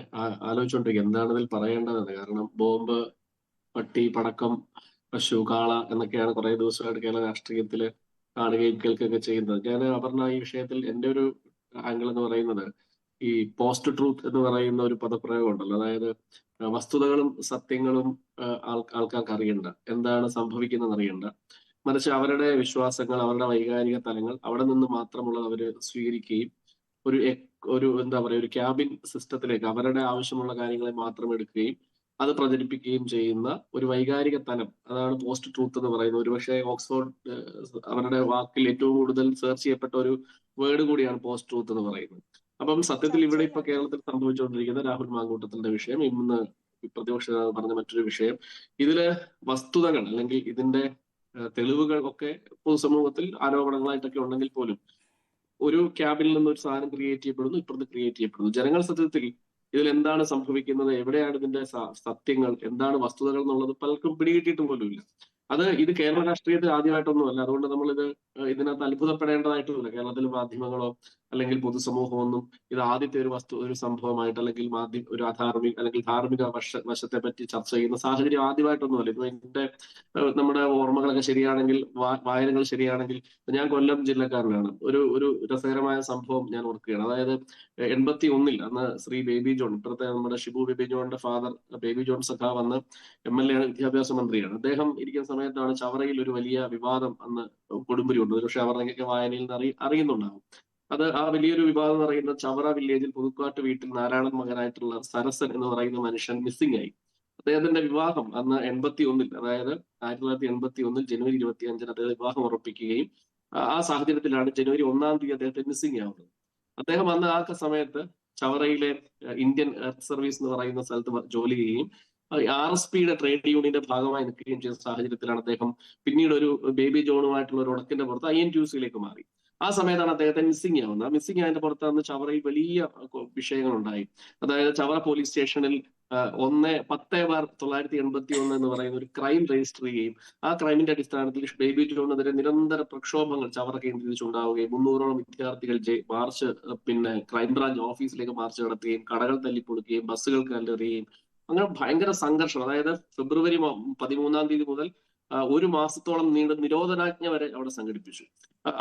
ആലോചിച്ചുകൊണ്ടിരിക്കുക, എന്താണ് ഇതിൽ പറയേണ്ടതെന്ന്. കാരണം ബോംബ്, പട്ടി, പടക്കം, പശു, കാള എന്നൊക്കെയാണ് കുറെ ദിവസമായിട്ട് കേരള രാഷ്ട്രീയത്തിൽ കാണുകയും കേൾക്കുകയൊക്കെ ചെയ്യുന്നത്. ഞാൻ അപർണ, ഈ വിഷയത്തിൽ എൻ്റെ ഒരു ആംഗിൾ എന്ന് പറയുന്നത് ഈ പോസ്റ്റ് ട്രൂത്ത് എന്ന് പറയുന്ന ഒരു പദപ്രയോഗം ഉണ്ടല്ലോ. അതായത് വസ്തുതകളും സത്യങ്ങളും ആൾക്കാർക്ക് അറിയണ്ട, എന്താണ് സംഭവിക്കുന്നത് അറിയണ്ട, മറിച്ച് അവരുടെ വിശ്വാസങ്ങൾ, അവരുടെ വൈകാരിക തലങ്ങൾ അവിടെ നിന്ന് മാത്രമുള്ളത് അവർ സ്വീകരിക്കുകയും ഒരു എന്താ പറയുക, ഒരു ക്യാബിൻ സിസ്റ്റത്തിലേക്ക് അവരുടെ ആവശ്യമുള്ള കാര്യങ്ങളെ മാത്രം എടുക്കുകയും അത് പ്രചരിപ്പിക്കുകയും ചെയ്യുന്ന ഒരു വൈകാരിക തലം, അതാണ് പോസ്റ്റ് ട്രൂത്ത് എന്ന് പറയുന്നത്. ഒരുപക്ഷെ ഓക്സ്ഫോർഡ് അവരുടെ വാക്കിൽ ഏറ്റവും കൂടുതൽ സെർച്ച് ചെയ്യപ്പെട്ട ഒരു വേർഡ് കൂടിയാണ് പോസ്റ്റ് ട്രൂത്ത് എന്ന് പറയുന്നത്. അപ്പം സത്യത്തിൽ ഇവിടെ ഇപ്പൊ കേരളത്തിൽ സംഭവിച്ചുകൊണ്ടിരിക്കുന്ന രാഹുൽ മാങ്കൂട്ടത്തിന്റെ വിഷയം, ഇന്ന് പ്രതിപക്ഷ പറഞ്ഞ മറ്റൊരു വിഷയം, ഇതില് വസ്തുതകൾ അല്ലെങ്കിൽ ഇതിന്റെ തെളിവുകൾ ഒക്കെ പൊതുസമൂഹത്തിൽ ആരോപണങ്ങളായിട്ടൊക്കെ ഉണ്ടെങ്കിൽ പോലും ഒരു ക്യാബിനിൽ നിന്ന് ഒരു സാധനം ക്രിയേറ്റ് ചെയ്യപ്പെടുന്നു, ഇപ്പുറത്ത് ക്രിയേറ്റ് ചെയ്യപ്പെടുന്നു. ജനങ്ങൾ സത്യത്തിൽ ഇതിൽ എന്താണ് സംഭവിക്കുന്നത്, എവിടെയാണ് ഇതിന്റെ സത്യങ്ങൾ, എന്താണ് വസ്തുതകൾ എന്നുള്ളത് പലർക്കും പിടികിട്ടിയിട്ട് പോലും ഇല്ല. ഇത് കേരള രാഷ്ട്രീയത്തിൽ ആദ്യമായിട്ടൊന്നുമല്ല. അതുകൊണ്ട് നമ്മളിത് ഇതിനകത്ത് അത്ഭുതപ്പെടേണ്ടതായിട്ടുമില്ല. കേരളത്തിൽ മാധ്യമങ്ങളോ അല്ലെങ്കിൽ പൊതുസമൂഹമൊന്നും ഇത് ആദ്യത്തെ ഒരു സംഭവമായിട്ട് അല്ലെങ്കിൽ ഒരു അധാർമിക അല്ലെങ്കിൽ ധാർമ്മിക വശത്തെ പറ്റി ചർച്ച ചെയ്യുന്ന സാഹചര്യം ആദ്യമായിട്ടൊന്നുമല്ല. ഇപ്പൊ ഇതിന്റെ നമ്മുടെ ഓർമ്മകളൊക്കെ ശരിയാണെങ്കിൽ, വായനകൾ ശരിയാണെങ്കിൽ, ഞാൻ കൊല്ലം ജില്ലക്കാരനാണ്. ഒരു രസകരമായ സംഭവം ഞാൻ ഓർക്കുകയാണ്. അതായത് 81 അന്ന് ശ്രീ ബേബി ജോൺ, ഇപ്പോഴത്തെ നമ്മുടെ ഷിബു ബേബി ജോണിന്റെ ഫാദർ ബേബി ജോൺ സഖാവ് അന്ന് MLA ആണ്, വിദ്യാഭ്യാസ മന്ത്രിയാണ്. അദ്ദേഹം ഇരിക്കുന്ന സമയത്താണ് ചവറയിൽ ഒരു വലിയ വിവാദം അന്ന് കൊടുമ്പിരി ഉണ്ട്. പക്ഷെ അവരുടെയൊക്കെ വായനയിൽ നിന്ന് അറിയുന്നുണ്ടാവും. ആ വലിയൊരു വിവാദം എന്ന് പറയുന്നത് ചവറ വില്ലേജിൽ പുതുക്കാട്ട് വീട്ടിൽ നാരായണൻ മകനായിട്ടുള്ള സരസൻ എന്ന് പറയുന്ന മനുഷ്യൻ മിസ്സിംഗ് ആയി. അദ്ദേഹത്തിന്റെ വിവാഹം അന്ന് 81, അതായത് 1981 ജനുവരി 25 അദ്ദേഹം വിവാഹം ഉറപ്പിക്കുകയും ആ സാഹചര്യത്തിലാണ് ജനുവരി 1-ാം തീയതി അദ്ദേഹത്തെ മിസ്സിംഗ് ആവുന്നത്. അദ്ദേഹം അന്ന് ആ സമയത്ത് ചവറയിലെ ഇന്ത്യൻ എർത്ത് സർവീസ് എന്ന് പറയുന്ന സ്ഥലത്ത് ജോലി ചെയ്യുകയും RSPയുടെ ട്രേഡ് യൂണിയന്റെ ഭാഗമായി നിൽക്കുകയും ചെയ്ത സാഹചര്യത്തിലാണ് അദ്ദേഹം പിന്നീട് ഒരു ബേബി ജോണുമായിട്ടുള്ള ഒരു ഉടക്കിന്റെ പുറത്ത് INTUCയിലേക്ക് മാറി. ആ സമയത്താണ് അദ്ദേഹത്തെ മിസ്സിംഗ് ആവുന്നത്. ആ മിസ്സിംഗ് ആയതിന്റെ പുറത്ത് അന്ന് ചവറയിൽ വലിയ വിഷയങ്ങളുണ്ടായി. അതായത് ചവറ പോലീസ് സ്റ്റേഷനിൽ 1/10/1981 എന്ന് പറയുന്ന ഒരു ക്രൈം രജിസ്റ്റർ ചെയ്യുകയും ആ ക്രൈമിന്റെ അടിസ്ഥാനത്തിൽ ബേബി ജോണിനെതിരെ നിരന്തര പ്രക്ഷോഭങ്ങൾ ചവറ കേന്ദ്രീകരിച്ചുണ്ടാവുകയും 300ഓളം വിദ്യാർത്ഥികൾ മാർച്ച് ക്രൈംബ്രാഞ്ച് ഓഫീസിലേക്ക് മാർച്ച് നടത്തുകയും കടകൾ തല്ലിപ്പൊളിക്കുകയും ബസ്സുകൾ കല്ലെറിയുകയും അങ്ങനെ ഭയങ്കര സംഘർഷം. അതായത് ഫെബ്രുവരി 13-ാം തീയതി മുതൽ ഒരു മാസത്തോളം നീണ്ട നിരോധനാജ്ഞ വരെ അവിടെ സംഘടിപ്പിച്ചു.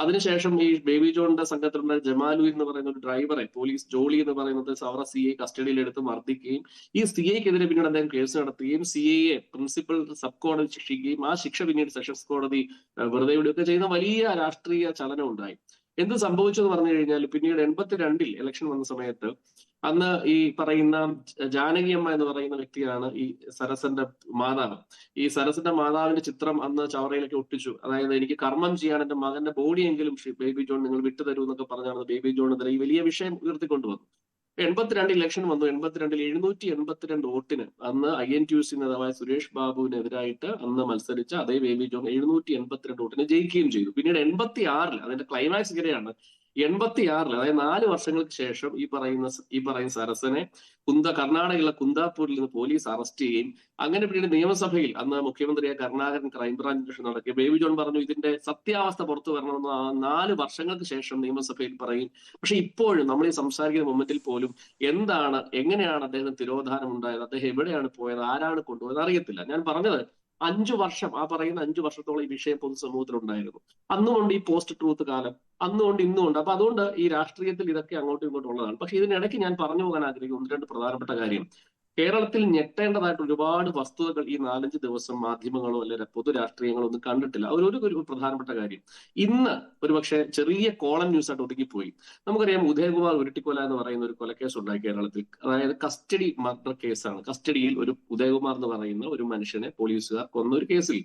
അതിനുശേഷം ഈ ബേബി ജോണിന്റെ സംഘത്തിലുണ്ടായ ജമാലു എന്ന് പറയുന്ന ഒരു ഡ്രൈവറെ പോലീസ് ജോളി എന്ന് പറയുന്നത് സവറ CI കസ്റ്റഡിയിലെടുത്ത് മർദ്ദിക്കുകയും ഈ CIക്കെതിരെ പിന്നീട് അദ്ദേഹം കേസ് നടത്തുകയും CIയെ പ്രിൻസിപ്പൽ സബ് കോടതി ശിക്ഷിക്കുകയും ആ ശിക്ഷ പിന്നീട് സെഷൻസ് കോടതി വെറുതെ വിടുകയൊക്കെ ചെയ്യുന്ന വലിയ രാഷ്ട്രീയ ചലനം ഉണ്ടായി. എന്ത് സംഭവിച്ചു എന്ന് പറഞ്ഞു കഴിഞ്ഞാൽ പിന്നീട് 82-ൽ ഇലക്ഷൻ വന്ന സമയത്ത് അന്ന് ഈ പറയുന്ന ജാനകി അമ്മ എന്ന് പറയുന്ന വ്യക്തിയാണ് ഈ സരസന്റെ മാതാവ്. ഈ സരസന്റെ മാതാവിന്റെ ചിത്രം അന്ന് ചവറയിലൊക്കെ ഒട്ടിച്ചു. അതായത് എനിക്ക് കർമ്മം ചെയ്യാൻ എന്റെ മകന്റെ ബോഡിയെങ്കിലും ബേബി ജോൺ നിങ്ങൾ വിട്ടുതരൂ എന്നൊക്കെ പറഞ്ഞാണ് ബേബി ജോണിനെതിരെ ഈ വലിയ വിഷയം ഉയർത്തിക്കൊണ്ടുവന്നു. 82 ഇലക്ഷൻ വന്നു. 82-ൽ 782 വോട്ടിന് അന്ന് INTUC നേതാവായ സുരേഷ് ബാബുവിനെതിരായിട്ട് അന്ന് മത്സരിച്ച അതേ ബേബി ജോൺ 782 വോട്ടിന് ജയിക്കുകയും ചെയ്തു. പിന്നീട് 86-ൽ അതിന്റെ ക്ലൈമാക്സ് ഇങ്ങനെയാണ്. 86-ൽ, അതായത് 4 വർഷങ്ങൾക്ക് ശേഷം ഈ പറയുന്ന സരസനെ കർണാടകയിലെ കുന്താപൂരിൽ നിന്ന് പോലീസ് അറസ്റ്റ് ചെയ്യുകയും അങ്ങനെ പിന്നീട് നിയമസഭയിൽ അന്ന് മുഖ്യമന്ത്രിയായ കരുണാകരൻ ക്രൈംബ്രാഞ്ച് അന്വേഷണം നടക്കുകയും ബേബി ജോൺ പറഞ്ഞു ഇതിന്റെ സത്യാവസ്ഥ പുറത്തു വരണമെന്ന് 4 വർഷങ്ങൾക്ക് ശേഷം നിയമസഭയിൽ പറയും. പക്ഷെ ഇപ്പോഴും നമ്മൾ ഈ സംസാരിക്കുന്ന മൊമെന്റിൽ പോലും എങ്ങനെയാണ് അദ്ദേഹത്തിന് തിരോധാനം ഉണ്ടായത്, അദ്ദേഹം എവിടെയാണ് പോയത്, ആരാണ് കൊണ്ടുപോയത് അറിയത്തില്ല. ഞാൻ പറഞ്ഞത് 5 വർഷം, ആ പറയുന്ന 5 വർഷത്തോളം ഈ വിഷയം പൊതുസമൂഹത്തിൽ ഉണ്ടായിരുന്നു. അന്നുകൊണ്ട് ഈ പോസ്റ്റ് ട്രൂത്ത് കാലം, അന്നുകൊണ്ട് ഇന്നുകൊണ്ട്. അപ്പൊ അതുകൊണ്ട് ഈ രാഷ്ട്രീയത്തിൽ ഇതൊക്കെ അങ്ങോട്ടും ഇങ്ങോട്ടും ഉള്ളതാണ്. പക്ഷെ ഇതിനിടയ്ക്ക് ഞാൻ പറഞ്ഞു പോകാൻ ആഗ്രഹിക്കുന്ന 1-2 പ്രധാനപ്പെട്ട കാര്യം, കേരളത്തിൽ ഞെട്ടേണ്ടതായിട്ട് ഒരുപാട് വസ്തുതകൾ ഈ 4-5 ദിവസം മാധ്യമങ്ങളോ അല്ലെങ്കിൽ പൊതു രാഷ്ട്രീയങ്ങളോ ഒന്നും കണ്ടിട്ടില്ല. ഒരു പ്രധാനപ്പെട്ട കാര്യം, ഇന്ന് ഒരുപക്ഷെ ചെറിയ കോളൻ ന്യൂസ് ആയിട്ട് ഒതുങ്ങിപ്പോയി. നമുക്കറിയാം ഉദയകുമാർ ഉരുട്ടിക്കൊല എന്ന് പറയുന്ന ഒരു കൊലക്കേസ് ഉണ്ടായി കേരളത്തിൽ. അതായത് കസ്റ്റഡി മർഡർ കേസാണ്. കസ്റ്റഡിയിൽ ഒരു ഉദയകുമാർ എന്ന് പറയുന്ന ഒരു മനുഷ്യനെ പോലീസുകാർ കൊന്ന ഒരു കേസിൽ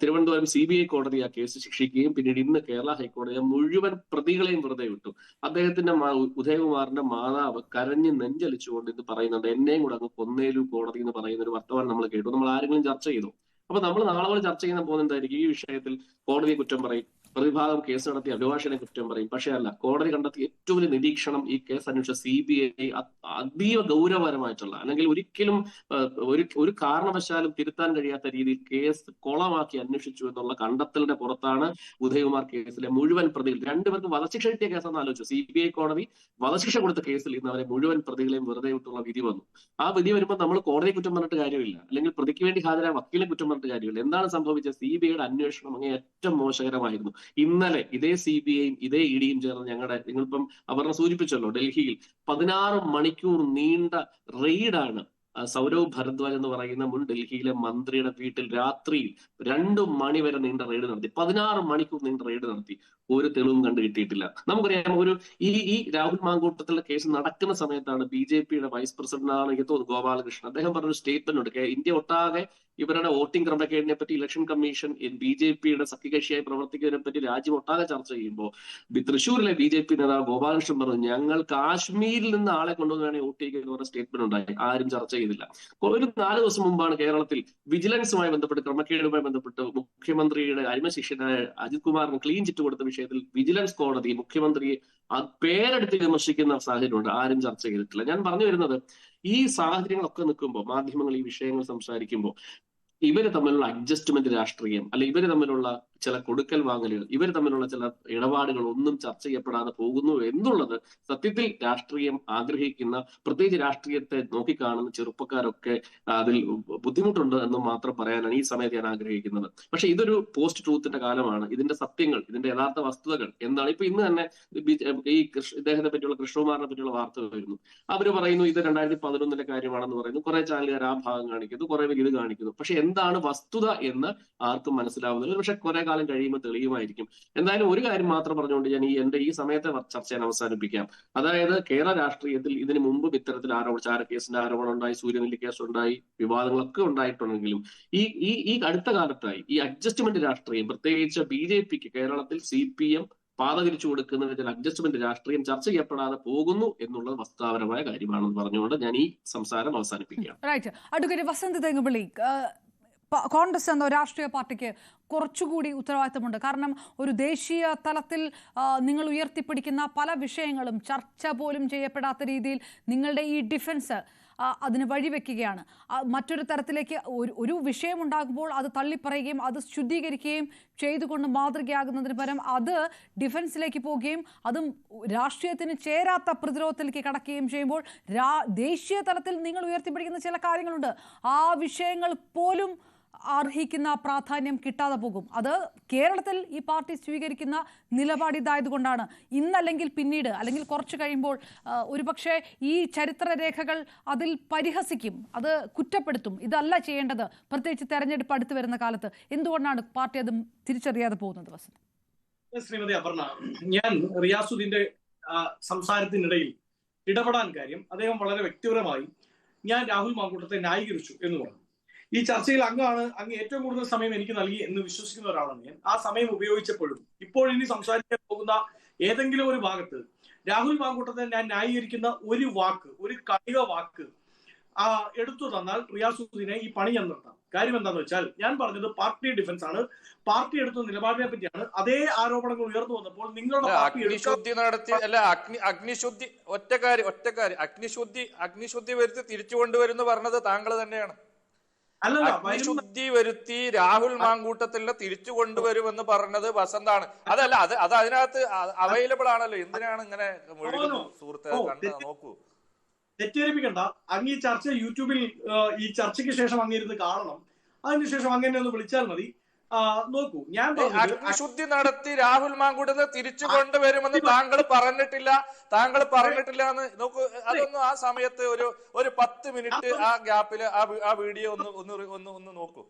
തിരുവനന്തപുരം CBI കോടതി ആ കേസ് ശിക്ഷിക്കുകയും പിന്നീട് ഇന്ന് കേരള ഹൈക്കോടതി മുഴുവൻ പ്രതികളെയും വെറുതെ വിട്ടു. അദ്ദേഹത്തിന്റെ ഉദയകുമാറിന്റെ മാതാവ് കരഞ്ഞ് നെഞ്ചലിച്ചുകൊണ്ട് ഇത് പറയുന്നുണ്ട്, എന്നെയും കൂടെ അങ്ങ് കൊന്നേലു കോടതി എന്ന് പറയുന്ന ഒരു വർത്തമാനം നമ്മൾ കേട്ടു. നമ്മൾ ആരെങ്കിലും ചർച്ച ചെയ്തു? അപ്പൊ നമ്മൾ നാളെ പോലെ ചർച്ച ചെയ്യുന്ന പോകുന്ന എന്തായിരിക്കും? ഈ വിഷയത്തിൽ കോടതിയെ കുറ്റം പറയും, പ്രതിഭാഗം കേസ് നടത്തിയ അഭിഭാഷകനെ കുറ്റം പറയും. പക്ഷേ അല്ല, കോടതി കണ്ടെത്തിയ ഏറ്റവും വലിയ നിരീക്ഷണം ഈ കേസ് അന്വേഷിച്ച CBI അതീവ ഗൗരവപരമായിട്ടുള്ള, അല്ലെങ്കിൽ ഒരിക്കലും ഒരു കാരണവശാലും തിരുത്താൻ കഴിയാത്ത രീതിയിൽ കേസ് കൊളമാക്കി അന്വേഷിച്ചു എന്നുള്ള കണ്ടെത്തലിന്റെ പുറത്താണ് ഉദയകുമാർ കേസിലെ മുഴുവൻ പ്രതികൾ, 2 പേർക്ക് വധശിക്ഷ കിട്ടിയ കേസാണെന്ന് ആലോചിച്ചു. CBI കോടതി വധശിക്ഷ കൊടുത്ത കേസിൽ ഇന്ന് അവരെ മുഴുവൻ പ്രതികളെയും വെറുതെ വിട്ടുള്ള വിധി വന്നു. ആ വിധി വരുമ്പോൾ നമ്മൾ കോടതിയെ കുറ്റം പറഞ്ഞിട്ട് കാര്യമില്ല, അല്ലെങ്കിൽ പ്രതിക്ക് വേണ്ടി ഹാജരായ വക്കീലെ കുറ്റം പറഞ്ഞിട്ട് കാര്യമില്ല. എന്താണ് സംഭവിച്ചത്? CBIയുടെ അന്വേഷണം അങ്ങനെ ഏറ്റവും മോശകരമായിരുന്നു. ഇന്നലെ ഇതേ CBIയും ഇതേ EDയും ചേർന്ന് നിങ്ങളിപ്പം അപർണ സൂചിപ്പിച്ചല്ലോ, ഡൽഹിയിൽ 16 മണിക്കൂർ നീണ്ട റെയ്ഡാണ് സൗരവ് ഭരദ്വാജ് എന്ന് പറയുന്ന മുൻ ഡൽഹിയിലെ മന്ത്രിയുടെ വീട്ടിൽ രാത്രിയിൽ 2 മണി വരെ നീണ്ട റെയ്ഡ് നടത്തി. 16 മണിക്കൂർ നീണ്ട റെയ്ഡ് നടത്തി. ഒരു തെളിവും കണ്ടു കിട്ടിയിട്ടില്ല. നമുക്കറിയാം, ഈ രാഹുൽ മാങ്കൂട്ടത്തിലെ കേസ് നടക്കുന്ന സമയത്താണ് BJPയുടെ വൈസ് പ്രസിഡന്റാണ് എനിക്ക് തോന്നുന്നു ഗോപാലകൃഷ്ണൻ, അദ്ദേഹം പറഞ്ഞൊരു സ്റ്റേറ്റ്മെന്റ് ഉണ്ട്, ഇന്ത്യ ഒട്ടാകെ ഇവരുടെ വോട്ടിംഗ് ക്രമക്കേടിനെ പറ്റി ഇലക്ഷൻ കമ്മീഷൻ BJPയുടെ സഖ്യകക്ഷിയായി പ്രവർത്തിക്കുന്നതിനെ പറ്റി രാജ്യം ഒട്ടാകെ ചർച്ച ചെയ്യുമ്പോൾ തൃശ്ശൂരിലെ BJP നേതാവ് ഗോപാലകൃഷ്ണൻ പറഞ്ഞു, ഞങ്ങൾ കാശ്മീരിൽ നിന്ന് ആളെ കൊണ്ടുവന്ന് വേണേൽ വോട്ട് ചെയ്യുക എന്ന് പറഞ്ഞ സ്റ്റേറ്റ്മെന്റ് ഉണ്ടായി. ആരും ചർച്ച ചെയ്തില്ല. ഒരു 4 ദിവസം മുമ്പാണ് കേരളത്തിൽ വിജിലൻസുമായി ബന്ധപ്പെട്ട്, ക്രമക്കേടുമായി ബന്ധപ്പെട്ട് മുഖ്യമന്ത്രിയുടെ അഴിമശിഷ്യനായ അജിത് കുമാറിന് ക്ലീൻ ചിറ്റ് കൊടുത്ത വിഷയത്തിൽ വിജിലൻസ് കോടതി മുഖ്യമന്ത്രിയെ പേരെടുത്ത് വിമർശിക്കുന്ന സാഹചര്യമുണ്ട്. ആരും ചർച്ച ചെയ്തിട്ടില്ല. ഞാൻ പറഞ്ഞു വരുന്നത്, ഈ സാഹചര്യങ്ങളൊക്കെ നിൽക്കുമ്പോൾ മാധ്യമങ്ങൾ ഈ വിഷയങ്ങൾ സംസാരിക്കുമ്പോൾ ഇവര് തമ്മിലുള്ള അഡ്ജസ്റ്റ്മെന്റ് രാഷ്ട്രീയം, അല്ലെ ഇവര് തമ്മിലുള്ള ചില കൊടുക്കൽ വാങ്ങലുകൾ, ഇവർ തമ്മിലുള്ള ചില ഇടപാടുകൾ ഒന്നും ചർച്ച ചെയ്യപ്പെടാതെ പോകുന്നു എന്നുള്ളത് സത്യത്തിൽ രാഷ്ട്രീയം ആഗ്രഹിക്കുന്ന, പ്രത്യേകിച്ച് രാഷ്ട്രീയത്തെ നോക്കിക്കാണുന്ന ചെറുപ്പക്കാരൊക്കെ അതിൽ ബുദ്ധിമുട്ടുണ്ട് എന്ന് മാത്രം പറയാനാണ് ഈ സമയത്ത് ഞാൻ ആഗ്രഹിക്കുന്നത്. പക്ഷെ ഇതൊരു പോസ്റ്റ് ട്രൂത്തിന്റെ കാലമാണ്. ഇതിന്റെ സത്യങ്ങൾ, ഇതിന്റെ യഥാർത്ഥ വസ്തുതകൾ എന്താണ്? ഇപ്പൊ ഇന്ന് തന്നെ ഈ ഇദ്ദേഹത്തെ പറ്റിയുള്ള കൃഷ്ണകുമാറിനെ പറ്റിയുള്ള വാർത്ത വരുന്നു. അവര് പറയുന്നു ഇത് 2011 കാര്യമാണെന്ന് പറയുന്നു. കുറെ ചാനലുകാർ ആ ഭാഗം കാണിക്കുന്നു, കുറെ പേര് ഇത് കാണിക്കുന്നു. പക്ഷെ എന്താണ് വസ്തുത എന്ന് ആർക്കും മനസ്സിലാവുന്നില്ല. പക്ഷെ കുറെ കാലം കഴിയുമ്പോൾ തെളിയുമായിരിക്കും. എന്തായാലും ഒരു കാര്യം മാത്രം പറഞ്ഞുകൊണ്ട് ഞാൻ ഈ സമയത്തെ ചർച്ച ഞാൻ അവസാനിപ്പിക്കാം. അതായത് കേരള രാഷ്ട്രീയത്തിൽ ഇതിനു മുമ്പും ഇത്തരത്തിൽ ചാരക്കേസിന്റെ ആരോപണം ഉണ്ടായി, സൂര്യനെല്ലി കേസ് ഉണ്ടായി, വിവാദങ്ങളൊക്കെ ഉണ്ടായിട്ടുണ്ടെങ്കിലും ഈ അടുത്ത കാലത്തായി ഈ അഡ്ജസ്റ്റ്മെന്റ് രാഷ്ട്രീയം, പ്രത്യേകിച്ച് BJPക്ക് കേരളത്തിൽ CPM പാതതിരിച്ചു കൊടുക്കുന്ന ചില അഡ്ജസ്റ്റ്മെന്റ് രാഷ്ട്രീയം ചർച്ച ചെയ്യപ്പെടാതെ പോകുന്നു എന്നുള്ളത് വസ്തുതാപരമായ കാര്യമാണെന്ന് പറഞ്ഞുകൊണ്ട് ഞാൻ ഈ സംസാരം അവസാനിപ്പിക്കുകയാണ്. റൈറ്റ്. അഡ്വക്കേറ്റ് വസന്ത് തെങ്ങുപള്ളി, കോൺഗ്രസ് എന്ന രാഷ്ട്രീയ പാർട്ടിക്ക് കുറച്ചുകൂടി ഉത്തരവാദിത്തമുണ്ട്. കാരണം ഒരു ദേശീയ തലത്തിൽ നിങ്ങൾ ഉയർത്തിപ്പിടിക്കുന്ന പല വിഷയങ്ങളും ചർച്ച പോലും ചെയ്യപ്പെടാത്ത രീതിയിൽ നിങ്ങളുടെ ഈ ഡിഫൻസ് അതിന് വഴിവെക്കുകയാണ്. മറ്റൊരു തരത്തിലേക്ക് ഒരു വിഷയമുണ്ടാകുമ്പോൾ അത് തള്ളിപ്പറയുകയും അത് ശുദ്ധീകരിക്കുകയും ചെയ്തുകൊണ്ട് മാതൃകയാകുന്നതിന് പകരം അത് ഡിഫൻസിലേക്ക് പോവുകയും അതും രാഷ്ട്രീയത്തിന് ചേരാത്ത പ്രതിരോധത്തിലേക്ക് കടക്കുകയും ചെയ്യുമ്പോൾ ദേശീയ തലത്തിൽ നിങ്ങൾ ഉയർത്തിപ്പിടിക്കുന്ന ചില കാര്യങ്ങളുണ്ട്, ആ വിഷയങ്ങൾ പോലും അർഹിക്കുന്ന പ്രാധാന്യം കിട്ടാതെ പോകും. അത് കേരളത്തിൽ ഈ പാർട്ടി സ്വീകരിക്കുന്ന നിലപാട് ഇതായതുകൊണ്ടാണ്. ഇന്നല്ലെങ്കിൽ പിന്നീട്, അല്ലെങ്കിൽ കുറച്ച് കഴിയുമ്പോൾ ഒരുപക്ഷെ ഈ ചരിത്രരേഖകൾ അതിൽ പരിഹസിക്കും, അത് കുറ്റപ്പെടുത്തും. ഇതല്ല ചെയ്യേണ്ടത്, പ്രത്യേകിച്ച് തെരഞ്ഞെടുപ്പ് അടുത്ത് വരുന്ന കാലത്ത്. എന്തുകൊണ്ടാണ് പാർട്ടി അത് തിരിച്ചറിയാതെ പോകുന്നത്? വസന്ത്. ശ്രീമതി അപർണ, ഞാൻ റിയാസുദ്ദീന്റെ സംസാരത്തിനിടയിൽ ഇടപെടാൻ കാര്യം, അദ്ദേഹം വളരെ വ്യക്തിപരമായി ഞാൻ രാഹുൽ മാങ്കൂട്ടത്തെ ന്യായീകരിച്ചു എന്ന് പറഞ്ഞു. ഈ ചർച്ചയിൽ അങ്ങ് ഏറ്റവും കൂടുതൽ സമയം എനിക്ക് നൽകി എന്ന് വിശ്വസിക്കുന്ന ഒരാളാണ് ഞാൻ. ആ സമയം ഉപയോഗിച്ചപ്പോഴും ഇനി സംസാരിക്കാൻ പോകുന്ന ഏതെങ്കിലും ഒരു ഭാഗത്ത് രാഹുൽ മാങ്കൂട്ടത്തെ ഞാൻ ന്യായീകരിക്കുന്ന ഒരു കണിക വാക്ക് എടുത്തു തന്നാൽ റിയാസുദ്ദീനെ ഈ പണി ഞാൻ നിർത്താം. കാര്യം എന്താണെന്ന് വെച്ചാൽ ഞാൻ പറഞ്ഞത് പാർട്ടി ഡിഫൻസ് ആണ്, പാർട്ടി എടുത്ത നിലപാടിനെ പറ്റിയാണ്. അതേ ആരോപണങ്ങൾ ഉയർന്നു വന്നപ്പോൾ നിങ്ങളുടെ അഗ്നിശുദ്ധി നടത്തി അഗ്നിശുദ്ധി ഒറ്റക്കാരി അഗ്നിശുദ്ധി വരുത്തി തിരിച്ചു കൊണ്ടുവരുന്നു പറഞ്ഞത് താങ്കൾ തന്നെയാണ്. അഗ്നിശുദ്ധി വരുത്തി രാഹുൽ മാങ്കൂട്ടത്തിലെ തിരിച്ചു കൊണ്ടുവരുമെന്ന് പറഞ്ഞത് വസന്താണ്. അതല്ല, അത് അതിനകത്ത് അവൈലബിൾ ആണല്ലോ. എന്തിനാണ് ഇങ്ങനെ സുഹൃത്തെ? നോക്കൂ, തെറ്റിദ്ധരിപ്പിക്കണ്ട. അങ്ങ് ഈ ചർച്ച യൂട്യൂബിൽ ഈ ചർച്ചയ്ക്ക് ശേഷം അങ്ങിരുന്ന് കാണണം. അതിനുശേഷം അങ്ങനെ ഒന്ന് വിളിച്ചാൽ മതി. നോക്കൂ, ഞാൻ അഗ്നിശുദ്ധി നടത്തി രാഹുൽ മാങ്കൂട്ടത്തെ തിരിച്ചു കൊണ്ടുവരുമെന്ന് താങ്കൾ പറഞ്ഞിട്ടില്ല എന്ന് നോക്കൂ. അതൊന്ന് ആ സമയത്ത് ഒരു 10 മിനിറ്റ് ആ ഗ്യാപ്പില് ആ വീഡിയോ ഒന്ന് നോക്കൂ.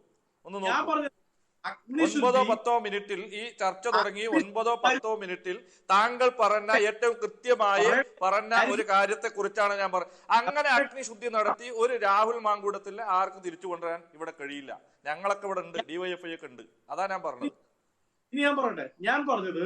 9-10 മിനിറ്റിൽ ഈ ചർച്ച തുടങ്ങി. 9-10 മിനിറ്റിൽ താങ്കൾ പറഞ്ഞ ഏറ്റവും കൃത്യമായി പറഞ്ഞ ഒരു കാര്യത്തെ കുറിച്ചാണ് ഞാൻ പറഞ്ഞത്. അങ്ങനെ അഗ്നിശുദ്ധി നടത്തി ഒരു രാഹുൽ മാങ്കൂട്ടത്തിനെ ആർക്കും തിരിച്ചു കൊണ്ടുവരാൻ ഇവിടെ കഴിയില്ല. ഞങ്ങളൊക്കെ ഇവിടെ ഉണ്ട്, DYFI ഒക്കെ ഉണ്ട്. അതാ ഞാൻ പറഞ്ഞത്. ഇനി ഞാൻ പറയട്ടെ, ഞാൻ പറഞ്ഞത്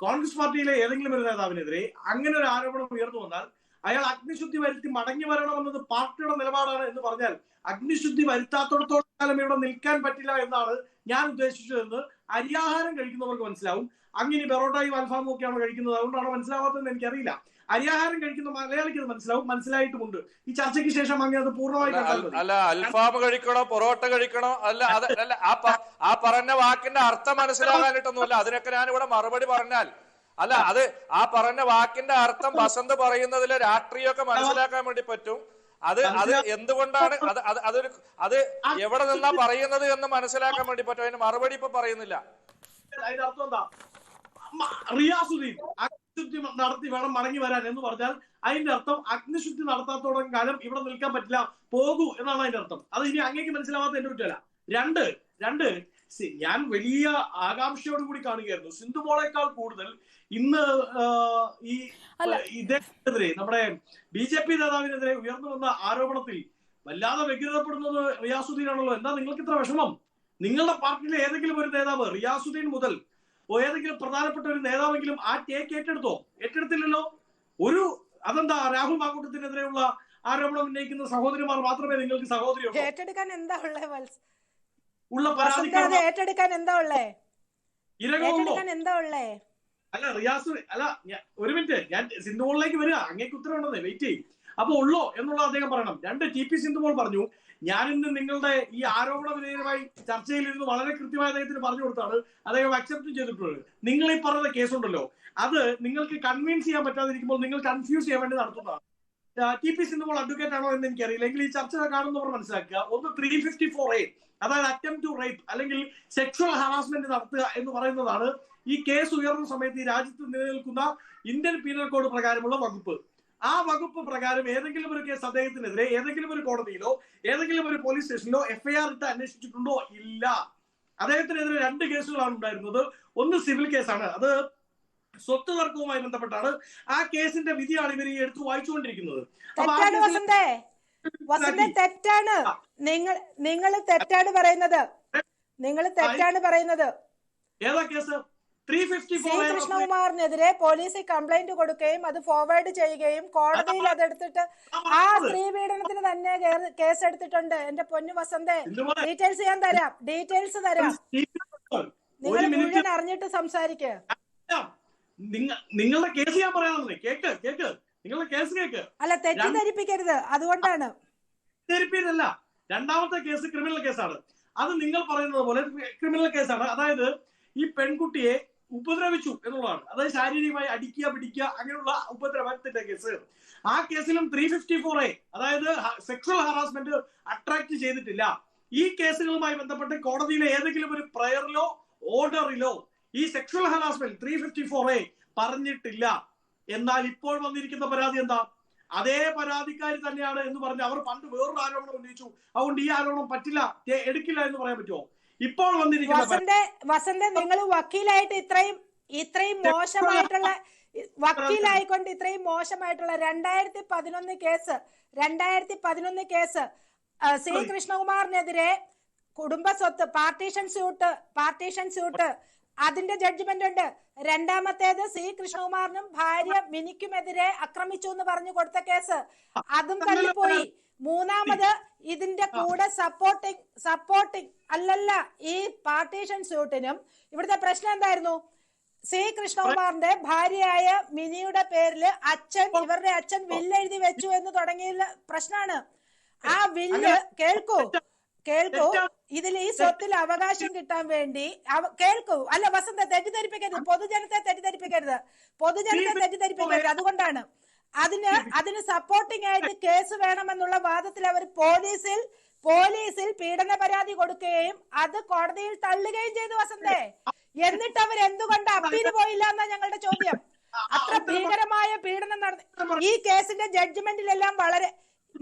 കോൺഗ്രസ് പാർട്ടിയിലെ ഏതെങ്കിലും ഒരു നേതാവിനെതിരെ അങ്ങനെ ഒരു ആരോപണം ഉയർന്നു വന്നാൽ അയാൾ അഗ്നിശുദ്ധി വരുത്തി മടങ്ങി വരണമെന്നത് പാർട്ടിയുടെ നിലപാടാണ് എന്ന് പറഞ്ഞാൽ അഗ്നിശുദ്ധി വരുത്താത്തോടത്തോളം കാലം ഇവിടെ നിൽക്കാൻ പറ്റില്ല എന്നാണ് ഞാൻ ഉദ്ദേശിച്ചതെന്ന് അരിയാഹാരം കഴിക്കുന്നവർക്ക് മനസ്സിലാവും. അങ്ങനെ ബെറോട്ടയും അൽഫാമും ഒക്കെയാണ് കഴിക്കുന്നത്, അതുകൊണ്ടാണ് മനസ്സിലാവാത്തതെന്ന് എനിക്കറിയില്ല. അരിയാഹാരം കഴിക്കുന്ന മലയാളിക്ക് അത് മനസ്സിലാവും, മനസ്സിലായിട്ടുമുണ്ട്. ഈ ചർച്ചയ്ക്ക് ശേഷം അങ്ങനെ അത് പൂർണ്ണമായി അല്ല അൽഫാം കഴിക്കണോ പൊറോട്ട കഴിക്കണോ അല്ല ആ പറഞ്ഞ വാക്കിന്റെ അർത്ഥം മനസ്സിലാകാനായിട്ടൊന്നുമല്ല. അതിനൊക്കെ ഞാൻ ഇവിടെ മറുപടി പറഞ്ഞാൽ അല്ല, അത് ആ പറഞ്ഞ വാക്കിന്റെ അർത്ഥം വസന്ത് പറയുന്നതിലെ രാഷ്ട്രീയമൊക്കെ മനസ്സിലാക്കാൻ വേണ്ടി പറ്റും. അത് എന്തുകൊണ്ടാണ് അത് എവിടെ നിന്നാ പറയുന്നത് എന്ന് മനസ്സിലാക്കാൻ വേണ്ടി പറ്റും. അതിന് മറുപടി ഇപ്പൊ പറയുന്നില്ല. അതിന്റെ അർത്ഥം എന്താ? റിയാസുദ്ദീൻ അഗ്നിശുദ്ധി നടത്തി വേണം മടങ്ങി വരാൻ എന്ന് പറഞ്ഞാൽ അതിന്റെ അർത്ഥം അഗ്നിശുദ്ധി നടത്താത്തോളം കാലം ഇവിടെ നിൽക്കാൻ പറ്റില്ല, പോകൂ എന്നാണ് അതിന്റെ അർത്ഥം. അത് ഇനി അങ്ങേക്ക് മനസ്സിലാവാത്ത എന്റെ കുറ്റമല്ല. രണ്ട് ഞാൻ വലിയ ആകാംക്ഷയോടുകൂടി കാണുകയായിരുന്നു. സിന്ധുമോളേക്കാൾ കൂടുതൽ ഇന്ന് ഈ ഇദ്ദേഹത്തിനെതിരെ നമ്മുടെ BJP നേതാവിനെതിരെ ഉയർന്നു വന്ന ആരോപണത്തിൽ വല്ലാതെ വ്യഗ്രതപ്പെടുന്നത് റിയാസുദ്ദീൻ ആണല്ലോ. എന്താ നിങ്ങൾക്ക് ഇത്ര വിഷമം? നിങ്ങളുടെ പാർട്ടിയിലെ ഏതെങ്കിലും ഒരു നേതാവ് റിയാസുദ്ദീൻ മുതൽ ഏതെങ്കിലും പ്രധാനപ്പെട്ട ഒരു നേതാവെങ്കിലും ആ ടേക്ക് ഏറ്റെടുത്തില്ലല്ലോ. അതെന്താ? രാഹുൽ മാങ്കൂട്ടത്തിനെതിരെയുള്ള ആരോപണം ഉന്നയിക്കുന്ന സഹോദരിമാർ മാത്രമേ നിങ്ങൾക്ക് സഹോദരിയുള്ളൂ. ഏറ്റെടുക്കാൻ എന്താ ഉള്ള പരാതിക്കാർ ഏറ്റെടുക്കാൻ എന്താ ഉള്ളേ? അല്ല റിയാസ് അല്ല, ഒരു മിനിറ്റ്, ഞാൻ സിന്ധുമോളിലേക്ക് വരിക. അങ്ങേക്ക് ഉത്തരവുണ്ടെന്നേ, വെയിറ്റ് ചെയ്യും. അപ്പൊ ഉള്ളോ എന്നുള്ളത് അദ്ദേഹം പറയണം. TP സിന്ധുമോൾ പറഞ്ഞു, ഞാനിന്ന് നിങ്ങളുടെ ഈ ആരോപണ വിധേയമായി ചർച്ചയിലിരുന്ന് വളരെ കൃത്യമായി അദ്ദേഹത്തിന് പറഞ്ഞു കൊടുത്താണ്, അദ്ദേഹം അക്സെപ്റ്റ് ചെയ്തിട്ടുള്ളത്. നിങ്ങൾ ഈ പറഞ്ഞ കേസുണ്ടല്ലോ, അത് നിങ്ങൾക്ക് കൺവിൻസ് ചെയ്യാൻ പറ്റാതിരിക്കുമ്പോൾ നിങ്ങൾ കൺഫ്യൂസ് ചെയ്യാൻ വേണ്ടി നടത്തുന്നതാണ്. TP സിന്ധുമോൾ അഡ്വക്കേറ്റ് ആണോ എന്ന് എനിക്കറിയില്ല. എങ്കിൽ ഈ ചർച്ച കാണുന്നവർ മനസ്സിലാക്കുക. ഒന്ന് 354A, അതായത് അറ്റംപ്റ്റ് ടു റേപ്പ് അല്ലെങ്കിൽ സെക്ഷൽ ഹറാസ്മെന്റ് നടത്തുക എന്ന് പറയുന്നതാണ് ഈ കേസ് ഉയർന്ന സമയത്ത് ഈ രാജ്യത്ത് നിലനിൽക്കുന്ന ഇന്ത്യൻ പീനൽ കോഡ് പ്രകാരമുള്ള വകുപ്പ്. ആ വകുപ്പ് പ്രകാരം ഏതെങ്കിലും ഒരു കേസ് അദ്ദേഹത്തിനെതിരെ ഏതെങ്കിലും ഒരു കോടതിയിലോ ഏതെങ്കിലും ഒരു പോലീസ് സ്റ്റേഷനിലോ FIR ഇട്ട് അന്വേഷിച്ചിട്ടുണ്ടോ? ഇല്ല. അദ്ദേഹത്തിനെതിരെ 2 കേസുകളാണ് ഉണ്ടായിരുന്നത്. ഒന്ന് സിവിൽ കേസാണ്, അത് സ്വത്ത് തർക്കവുമായി ബന്ധപ്പെട്ടാണ്. ആ കേസിന്റെ വിധിയാണ് ഇവർ എടുത്ത് വായിച്ചുകൊണ്ടിരിക്കുന്നത്. തെറ്റാണ്. നിങ്ങൾ തെറ്റാണ് പറയുന്നത്. ഏതാ കേസ്? 354 കൃഷ്ണകുമാറിനെതിരെ പോലീസിൽ കംപ്ലൈന്റ് കൊടുക്കുകയും അത് ഫോർവേഡ് ചെയ്യുകയും കോടതിയിൽ അതെടുത്തിട്ട് ആ സ്ത്രീ പീഡനത്തിന് തന്നെ കേസ് എടുത്തിട്ടുണ്ട്. എന്റെ പൊന്നു വസന്തേ, ഡീറ്റെയിൽസ് ഞാൻ തരാം. നിങ്ങൾ മുഴുവൻ അറിഞ്ഞിട്ട് സംസാരിക്കുക. നിങ്ങളുടെ കേസ് ഞാൻ പറയാനുള്ളത് കേക്ക്. നിങ്ങളുടെ കേസ് കേക്ക്. അല്ല, തെറ്റിദ്ധരിപ്പിക്കരുത്. അതുകൊണ്ടാണ്. തെറ്റിദ്ധരിപ്പിക്കല്ല. രണ്ടാമത്തെ കേസ് ക്രിമിനൽ കേസാണ്. അത് നിങ്ങൾ പറയുന്നത് പോലെ ക്രിമിനൽ കേസാണ്. അതായത് ഈ പെൺകുട്ടിയെ ഉപദ്രവിച്ചു എന്നുള്ളതാണ്. അതായത് ശാരീരികമായി അടിക്കുക, പിടിക്കുക, അങ്ങനെയുള്ള ഉപദ്രവത്തിന്റെ കേസ്. ആ കേസിലും 354A, അതായത് സെക്ഷൽ ഹറാസ്മെന്റ് അട്രാക്ട് ചെയ്തിട്ടില്ല. ഈ കേസുകളുമായി ബന്ധപ്പെട്ട് കോടതിയിലെ ഏതെങ്കിലും ഒരു പ്രയറിലോ ഓർഡറിലോ ഈ സെക്ഷൽ ഹറാസ്മെന്റ് 354A പറഞ്ഞിട്ടില്ല. എന്നാൽ ഇപ്പോൾ വന്നിരിക്കുന്ന പരാതി എന്താ? അതേ പരാതിക്കാരി തന്നെയാണ് എന്ന് പറഞ്ഞ് അവർ പണ്ട് വേറൊരു ആരോപണം ഉന്നയിച്ചു. അതുകൊണ്ട് ഈ ആരോപണം പറ്റില്ല, എടുക്കില്ല എന്ന് പറയാൻ പറ്റുമോ? ഇപ്പോൾ വന്നിരിക്കുന്ന വസന്ത, നിങ്ങൾ വക്കീലായിട്ട് ഇത്രയും മോശമായിട്ടുള്ള വക്കീലായിക്കൊണ്ട് ഇത്രയും മോശമായിട്ടുള്ള 2011 കേസ് സി കൃഷ്ണകുമാറിനെതിരെ കുടുംബ സ്വത്ത് പാർട്ടീഷൻ സ്യൂട്ട് അതിന്റെ ജഡ്ജ്മെന്റ് ഉണ്ട്. രണ്ടാമത്തേത് സി കൃഷ്ണകുമാറിനും ഭാര്യ മിനിക്കുമെതിരെ ആക്രമിച്ചു എന്ന് പറഞ്ഞു കൊടുത്ത കേസ്, അതും തള്ളിപ്പോയി. മൂന്നാമത് ഇതിന്റെ കൂടെ സപ്പോർട്ടിങ് അല്ലല്ല, ഈ പാർട്ടീഷൻ സ്യൂട്ടിനും ഇവിടുത്തെ പ്രശ്നം എന്തായിരുന്നു? സി കൃഷ്ണകുമാറിന്റെ ഭാര്യയായ മിനിയുടെ പേരില് ഇവരുടെ അച്ഛൻ വില്ല് എഴുതി വെച്ചു എന്ന് തുടങ്ങിയ പ്രശ്നമാണ്. ആ വില്ല് കേൾക്കൂ, ഇതിൽ ഈ സ്വത്തിൽ അവകാശം കിട്ടാൻ വേണ്ടി അല്ല വസന്ത, തെറ്റിദ്ധരിപ്പിക്കരുത്, പൊതുജനത്തെ തെറ്റിദ്ധരിപ്പിക്കരുത്. അതുകൊണ്ടാണ് അതിന് സപ്പോർട്ടിംഗ് ആയിട്ട് കേസ് വേണമെന്നുള്ള വാദത്തിൽ അവർ പോലീസിൽ പീഡന പരാതി കൊടുക്കുകയും അത് കോടതിയിൽ തള്ളുകയും ചെയ്തു വസന്തേ. എന്നിട്ട് അവർ എന്തുകൊണ്ട് അപ്പീല് പോയില്ല എന്നാ ഞങ്ങളുടെ ചോദ്യം. അത്ര ഭീകരമായ പീഡനം നടന്നു. ഈ കേസിന്റെ ജഡ്ജ്മെന്റിലെല്ലാം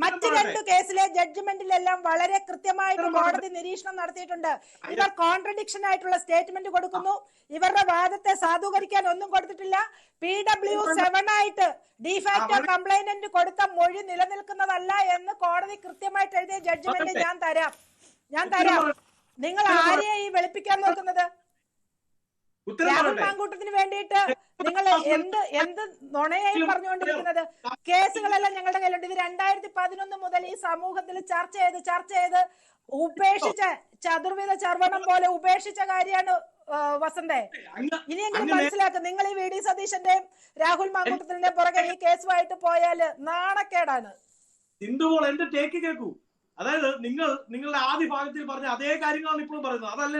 മറ്റു രണ്ടു കേസിലെ ജഡ്ജ്മെന്റിലെല്ലാം വളരെ കൃത്യമായിട്ട് കോടതി നിരീക്ഷണം നടത്തിയിട്ടുണ്ട്. ഇവർ കോൺട്രഡിക്ഷൻ ആയിട്ടുള്ള സ്റ്റേറ്റ്മെന്റ് കൊടുക്കുന്നു, ഇവരുടെ വാദത്തെ സാധൂകരിക്കാൻ ഒന്നും കൊടുത്തിട്ടില്ല. PW7 ആയിട്ട് ഡിഫാക്ടോ കംപ്ലൈനന്റ് കൊടുത്ത മൊഴി നിലനിൽക്കുന്നതല്ല എന്ന് കോടതി കൃത്യമായിട്ട് എഴുതിയ ജഡ്ജ്മെന്റ് ഞാൻ തരാം. നിങ്ങൾ ആരെയാ ഈ വെളുപ്പിക്കാൻ നോക്കുന്നത്? രാഹുൽ മാങ്കൂട്ടത്തിന് വേണ്ടിയിട്ട് നിങ്ങൾ എന്ത് നുണയായി പറഞ്ഞുകൊണ്ടിരിക്കുന്നത്? കേസുകളെല്ലാം ഞങ്ങളുടെ കയ്യിലുണ്ട്. ഇത് 2011 മുതൽ ഈ സമൂഹത്തിൽ ചർച്ച ചെയ്ത് ഉപേക്ഷിച്ച ചതുർവിധ ചർവണം പോലെ ഉപേക്ഷിച്ച കാര്യമാണ് വസന്തേ. ഇനിയെങ്കിലും മനസ്സിലാക്കുക, നിങ്ങൾ ഈ VD സതീശന്റെയും രാഹുൽ മാങ്കൂട്ടത്തിന്റെ പുറകെ ഈ കേസുമായിട്ട് പോയാല് നാണക്കേടാണ്. സിന്ധുമോൾ എന്റെ ടേക്ക് കേൾക്കൂ. അതായത് നിങ്ങളുടെ ആദ്യ ഭാഗത്തിൽ പറഞ്ഞ അതേ കാര്യങ്ങളാണ് ഇപ്പോഴും പറയുന്നത്. അതല്ല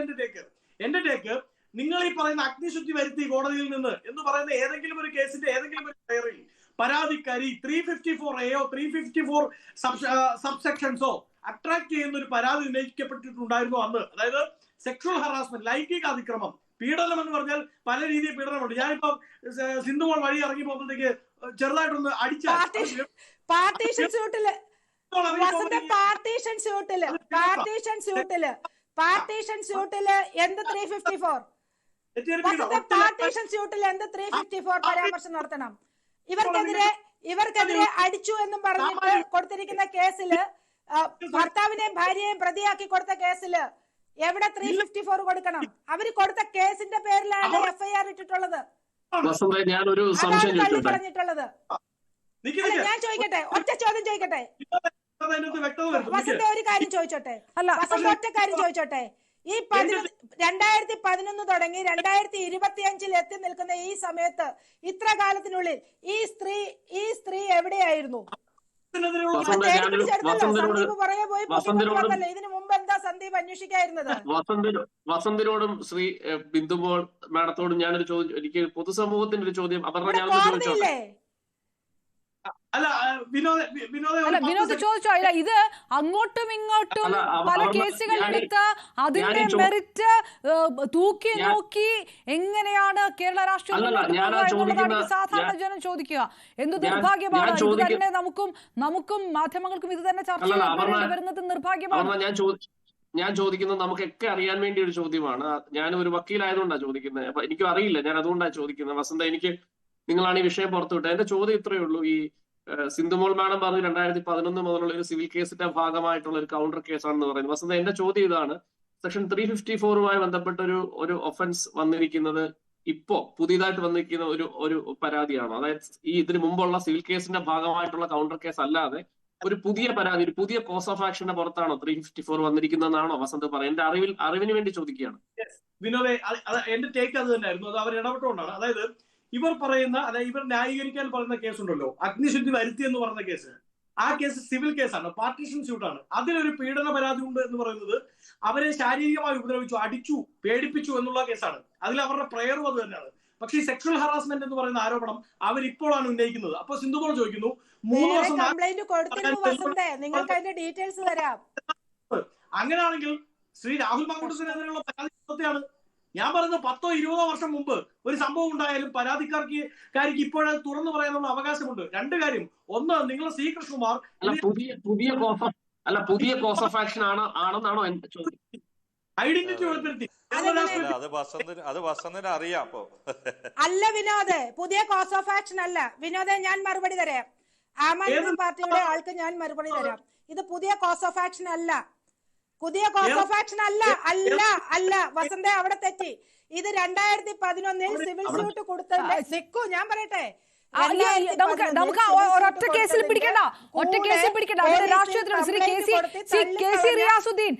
എന്റെ ടേക്ക്. നിങ്ങൾ ഈ പറയുന്ന അഗ്നിശുദ്ധി വരുത്തി കോടതിയിൽ നിന്ന് എന്ന് പറയുന്ന ഏതെങ്കിലും ഒരു കേസിന്റെ ഏതെങ്കിലും ഒരു ഫയറിൽ പരാതിക്കാരി 354A 354 സബ്സെക്ഷൻസോ അട്രാക്ട് ചെയ്യുന്ന ഒരു പരാതി ഉന്നയിക്കപ്പെട്ടിട്ടുണ്ടായിരുന്നു അന്ന്. അതായത് സെക്ഷൽ ഹറാസ്മെന്റ്, ലൈംഗിക അതിക്രമം, പീഡനം എന്ന് പറഞ്ഞാൽ പല രീതിയിൽ പീഡനമുണ്ട്. ഞാനിപ്പോ സിന്ധുമോൾ വഴി ഇറങ്ങി പോകുമ്പോഴത്തേക്ക് ചെറുതായിട്ടൊന്ന് പാർട്ടീഷൻ സ്യൂട്ടില് എന്ത് 354 പാർട്ടീഷൻ സ്യൂട്ടിൽ എന്ത് 354 പരാമർശം നടത്തണം? ഇവർക്കെതിരെ അടിച്ചു എന്നും പറഞ്ഞിട്ട് കൊടുത്തിരിക്കുന്ന കേസില്, ഭർത്താവിനെയും ഭാര്യയെയും പ്രതിയാക്കി കൊടുത്ത കേസില് എവിടെ 354 കൊടുക്കണം? അവര് കൊടുത്ത കേസിന്റെ പേരിലാണ് FIR ഇട്ടിട്ടുള്ളത്. പറഞ്ഞിട്ടുള്ളത്. ഞാൻ ചോദിക്കട്ടെ, ഒറ്റ ചോദ്യം ചോദിക്കട്ടെ വസന്ത, ഒരു കാര്യം ചോദിച്ചോട്ടെ? ഒറ്റ കാര്യം ചോദിച്ചോട്ടെ? ഈ 2011 തുടങ്ങി 2025 എത്തി നിൽക്കുന്ന ഈ സമയത്ത്, ഇത്ര കാലത്തിനുള്ളിൽ ഈ സ്ത്രീ എവിടെയായിരുന്നു? ഇതിനു മുമ്പ് എന്താ സന്ദീപ് അന്വേഷിക്കായിരുന്നത്? വസന്തിനോടും ശ്രീ ബിന്ദുമോൾ മാഡത്തോടും ഞാനൊരു ചോദ്യം, എനിക്ക് പൊതുസമൂഹത്തിന്റെ ഒരു ചോദ്യം അവരുടെ ഞാൻ ചോദിച്ചോട്ടെ? വിനോദ് ചോദിച്ചോ? ഇല്ല, ഇത് അങ്ങോട്ടും ഇങ്ങോട്ടും പല കേസുകളെടുത്ത് അതിന്റെ മെറിറ്റ് തൂക്കി നോക്കി എങ്ങനെയാണ് കേരള രാഷ്ട്രീയത്തിൽ സാധാരണ ജനം ചോദിക്കുക. എന്ത് നിർഭാഗ്യമാണ്. ഇത് തന്നെ നമുക്കും മാധ്യമങ്ങൾക്കും ഇത് തന്നെ ചർച്ച വരുന്നത് നിർഭാഗ്യമാണ്. ഞാൻ ചോദിക്കുന്നത് നമുക്കൊക്കെ അറിയാൻ വേണ്ടി ഒരു ചോദ്യമാണ്. ഞാൻ ഒരു വക്കീലായതുകൊണ്ടാണ് ചോദിക്കുന്നത്. അപ്പൊ എനിക്കും അറിയില്ല, ഞാൻ അതുകൊണ്ടാണ് ചോദിക്കുന്നത്. വസന്ത, എനിക്ക് നിങ്ങളാണ് ഈ വിഷയം പുറത്തുവിട്ടത്. എന്റെ ചോദ്യം ഇത്രയേ ഉള്ളൂ. ഈ സിന്ധുമോൾ മാഡം പറഞ്ഞു 2011 മുതലുള്ള ഒരു സിവിൽ കേസിന്റെ ഭാഗമായിട്ടുള്ള ഒരു കൗണ്ടർ കേസാണെന്ന് പറയുന്നത്. വസന്ത, എന്റെ ചോദ്യം ഇതാണ്. സെക്ഷൻ 354മായി ബന്ധപ്പെട്ട ഒരു ഒഫൻസ് വന്നിരിക്കുന്നത് ഇപ്പോ പുതിയതായിട്ട് വന്നിരിക്കുന്ന ഒരു പരാതിയാണോ? അതായത് ഇതിനു മുമ്പുള്ള സിവിൽ കേസിന്റെ ഭാഗമായിട്ടുള്ള കൗണ്ടർ കേസ് അല്ലാതെ ഒരു പുതിയ പരാതി, ഒരു പുതിയ കോസ് ഓഫ് ആക്ഷന്റെ പുറത്താണോ 354 വന്നിരിക്കുന്നതെന്നാണോ വസന്ത് പറയുന്നത്? എന്റെ അറിവിന് വേണ്ടി ചോദിക്കുകയാണ്. വിനോദേ, എന്റെ ടേക്ക് അത് തന്നെയായിരുന്നു. അത് അവർ ഇടപെട്ടുകൊണ്ടാണ്. അതായത് ഇവർ ന്യായീകരിക്കാൻ പറയുന്ന കേസുണ്ടല്ലോ, അഗ്നിശുദ്ധി വരുത്തി എന്ന് പറയുന്ന കേസ്, ആ കേസ് സിവിൽ കേസാണ്, പാർട്ടീഷൻ സ്യൂട്ടാണ്. അതിലൊരു പീഡന പരാതി ഉണ്ട് എന്ന് പറയുന്നത് അവരെ ശാരീരികമായി ഉപദ്രവിച്ചു, അടിച്ചു, പേടിപ്പിച്ചു എന്നുള്ള കേസാണ്. അതിൽ അവരുടെ പ്രയറും അത് തന്നെയാണ്. പക്ഷേ ഈ സെക്ഷൽ ഹറാസ്മെന്റ് എന്ന് പറയുന്ന ആരോപണം അവരിപ്പോഴാണ് ഉന്നയിക്കുന്നത്. അപ്പൊ സിന്ധുമോൾ ചോദിക്കുന്നു, 3 വർഷം അങ്ങനെയാണെങ്കിൽ ശ്രീ രാഹുൽ മാങ്കൂട്ടത്തിനെതിരെയുള്ള പരാതി ഞാൻ പറയുന്നത് 10-20 വർഷം മുമ്പ് ഒരു സംഭവം ഉണ്ടായാലും പരാതിക്കാരിക്ക് ഇപ്പോഴത് തുറന്നു പറയാനുള്ള അവകാശമുണ്ട്. 2 കാര്യം. ഒന്ന്, നിങ്ങൾ സി കൃഷ്ണകുമാർ പുതിയ കോസ് ഓഫ് ആക്ഷൻ ആണെന്നാണോ എന്റെ ചോദ്യം? ഐഡന്റിറ്റി വെളിപ്പെടുത്തി അത് വസന്തിന് അറിയാം. അപ്പോ അല്ല വിനോദ്, പുതിയ കോസ് ഓഫ് ആക്ഷൻ അല്ല വിനോദ്. ഞാൻ മറുപടി തരാം. ആം ആദ്മി പാർട്ടിയുടെ ആൾക്ക് ഞാൻ മറുപടി തരാം. ഇത് പുതിയ കോസ് ഓഫ് ആക്ഷൻ അല്ല. പുതിയ കോഴ്സ് ഓഫ് ആക്ഷൻ അല്ല അല്ല അല്ല വസന്ത, അവിടെ തെറ്റി. ഇത് 2011 സിവിൽ സ്യൂട്ട് കൊടുത്തതിന്റെ നിക്കൂ, ഞാൻ പറയട്ടെ. നമുക്ക് ഒരൊറ്റ കേസിൽ പിടിക്കണ്ട, ഒറ്റ കേസിൽ പിടിക്കണ്ട. അതിന്റെ രാഷ്ട്രീയത്തിലാണ് ശ്രീ കെ സി റിയാസുദ്ദീൻ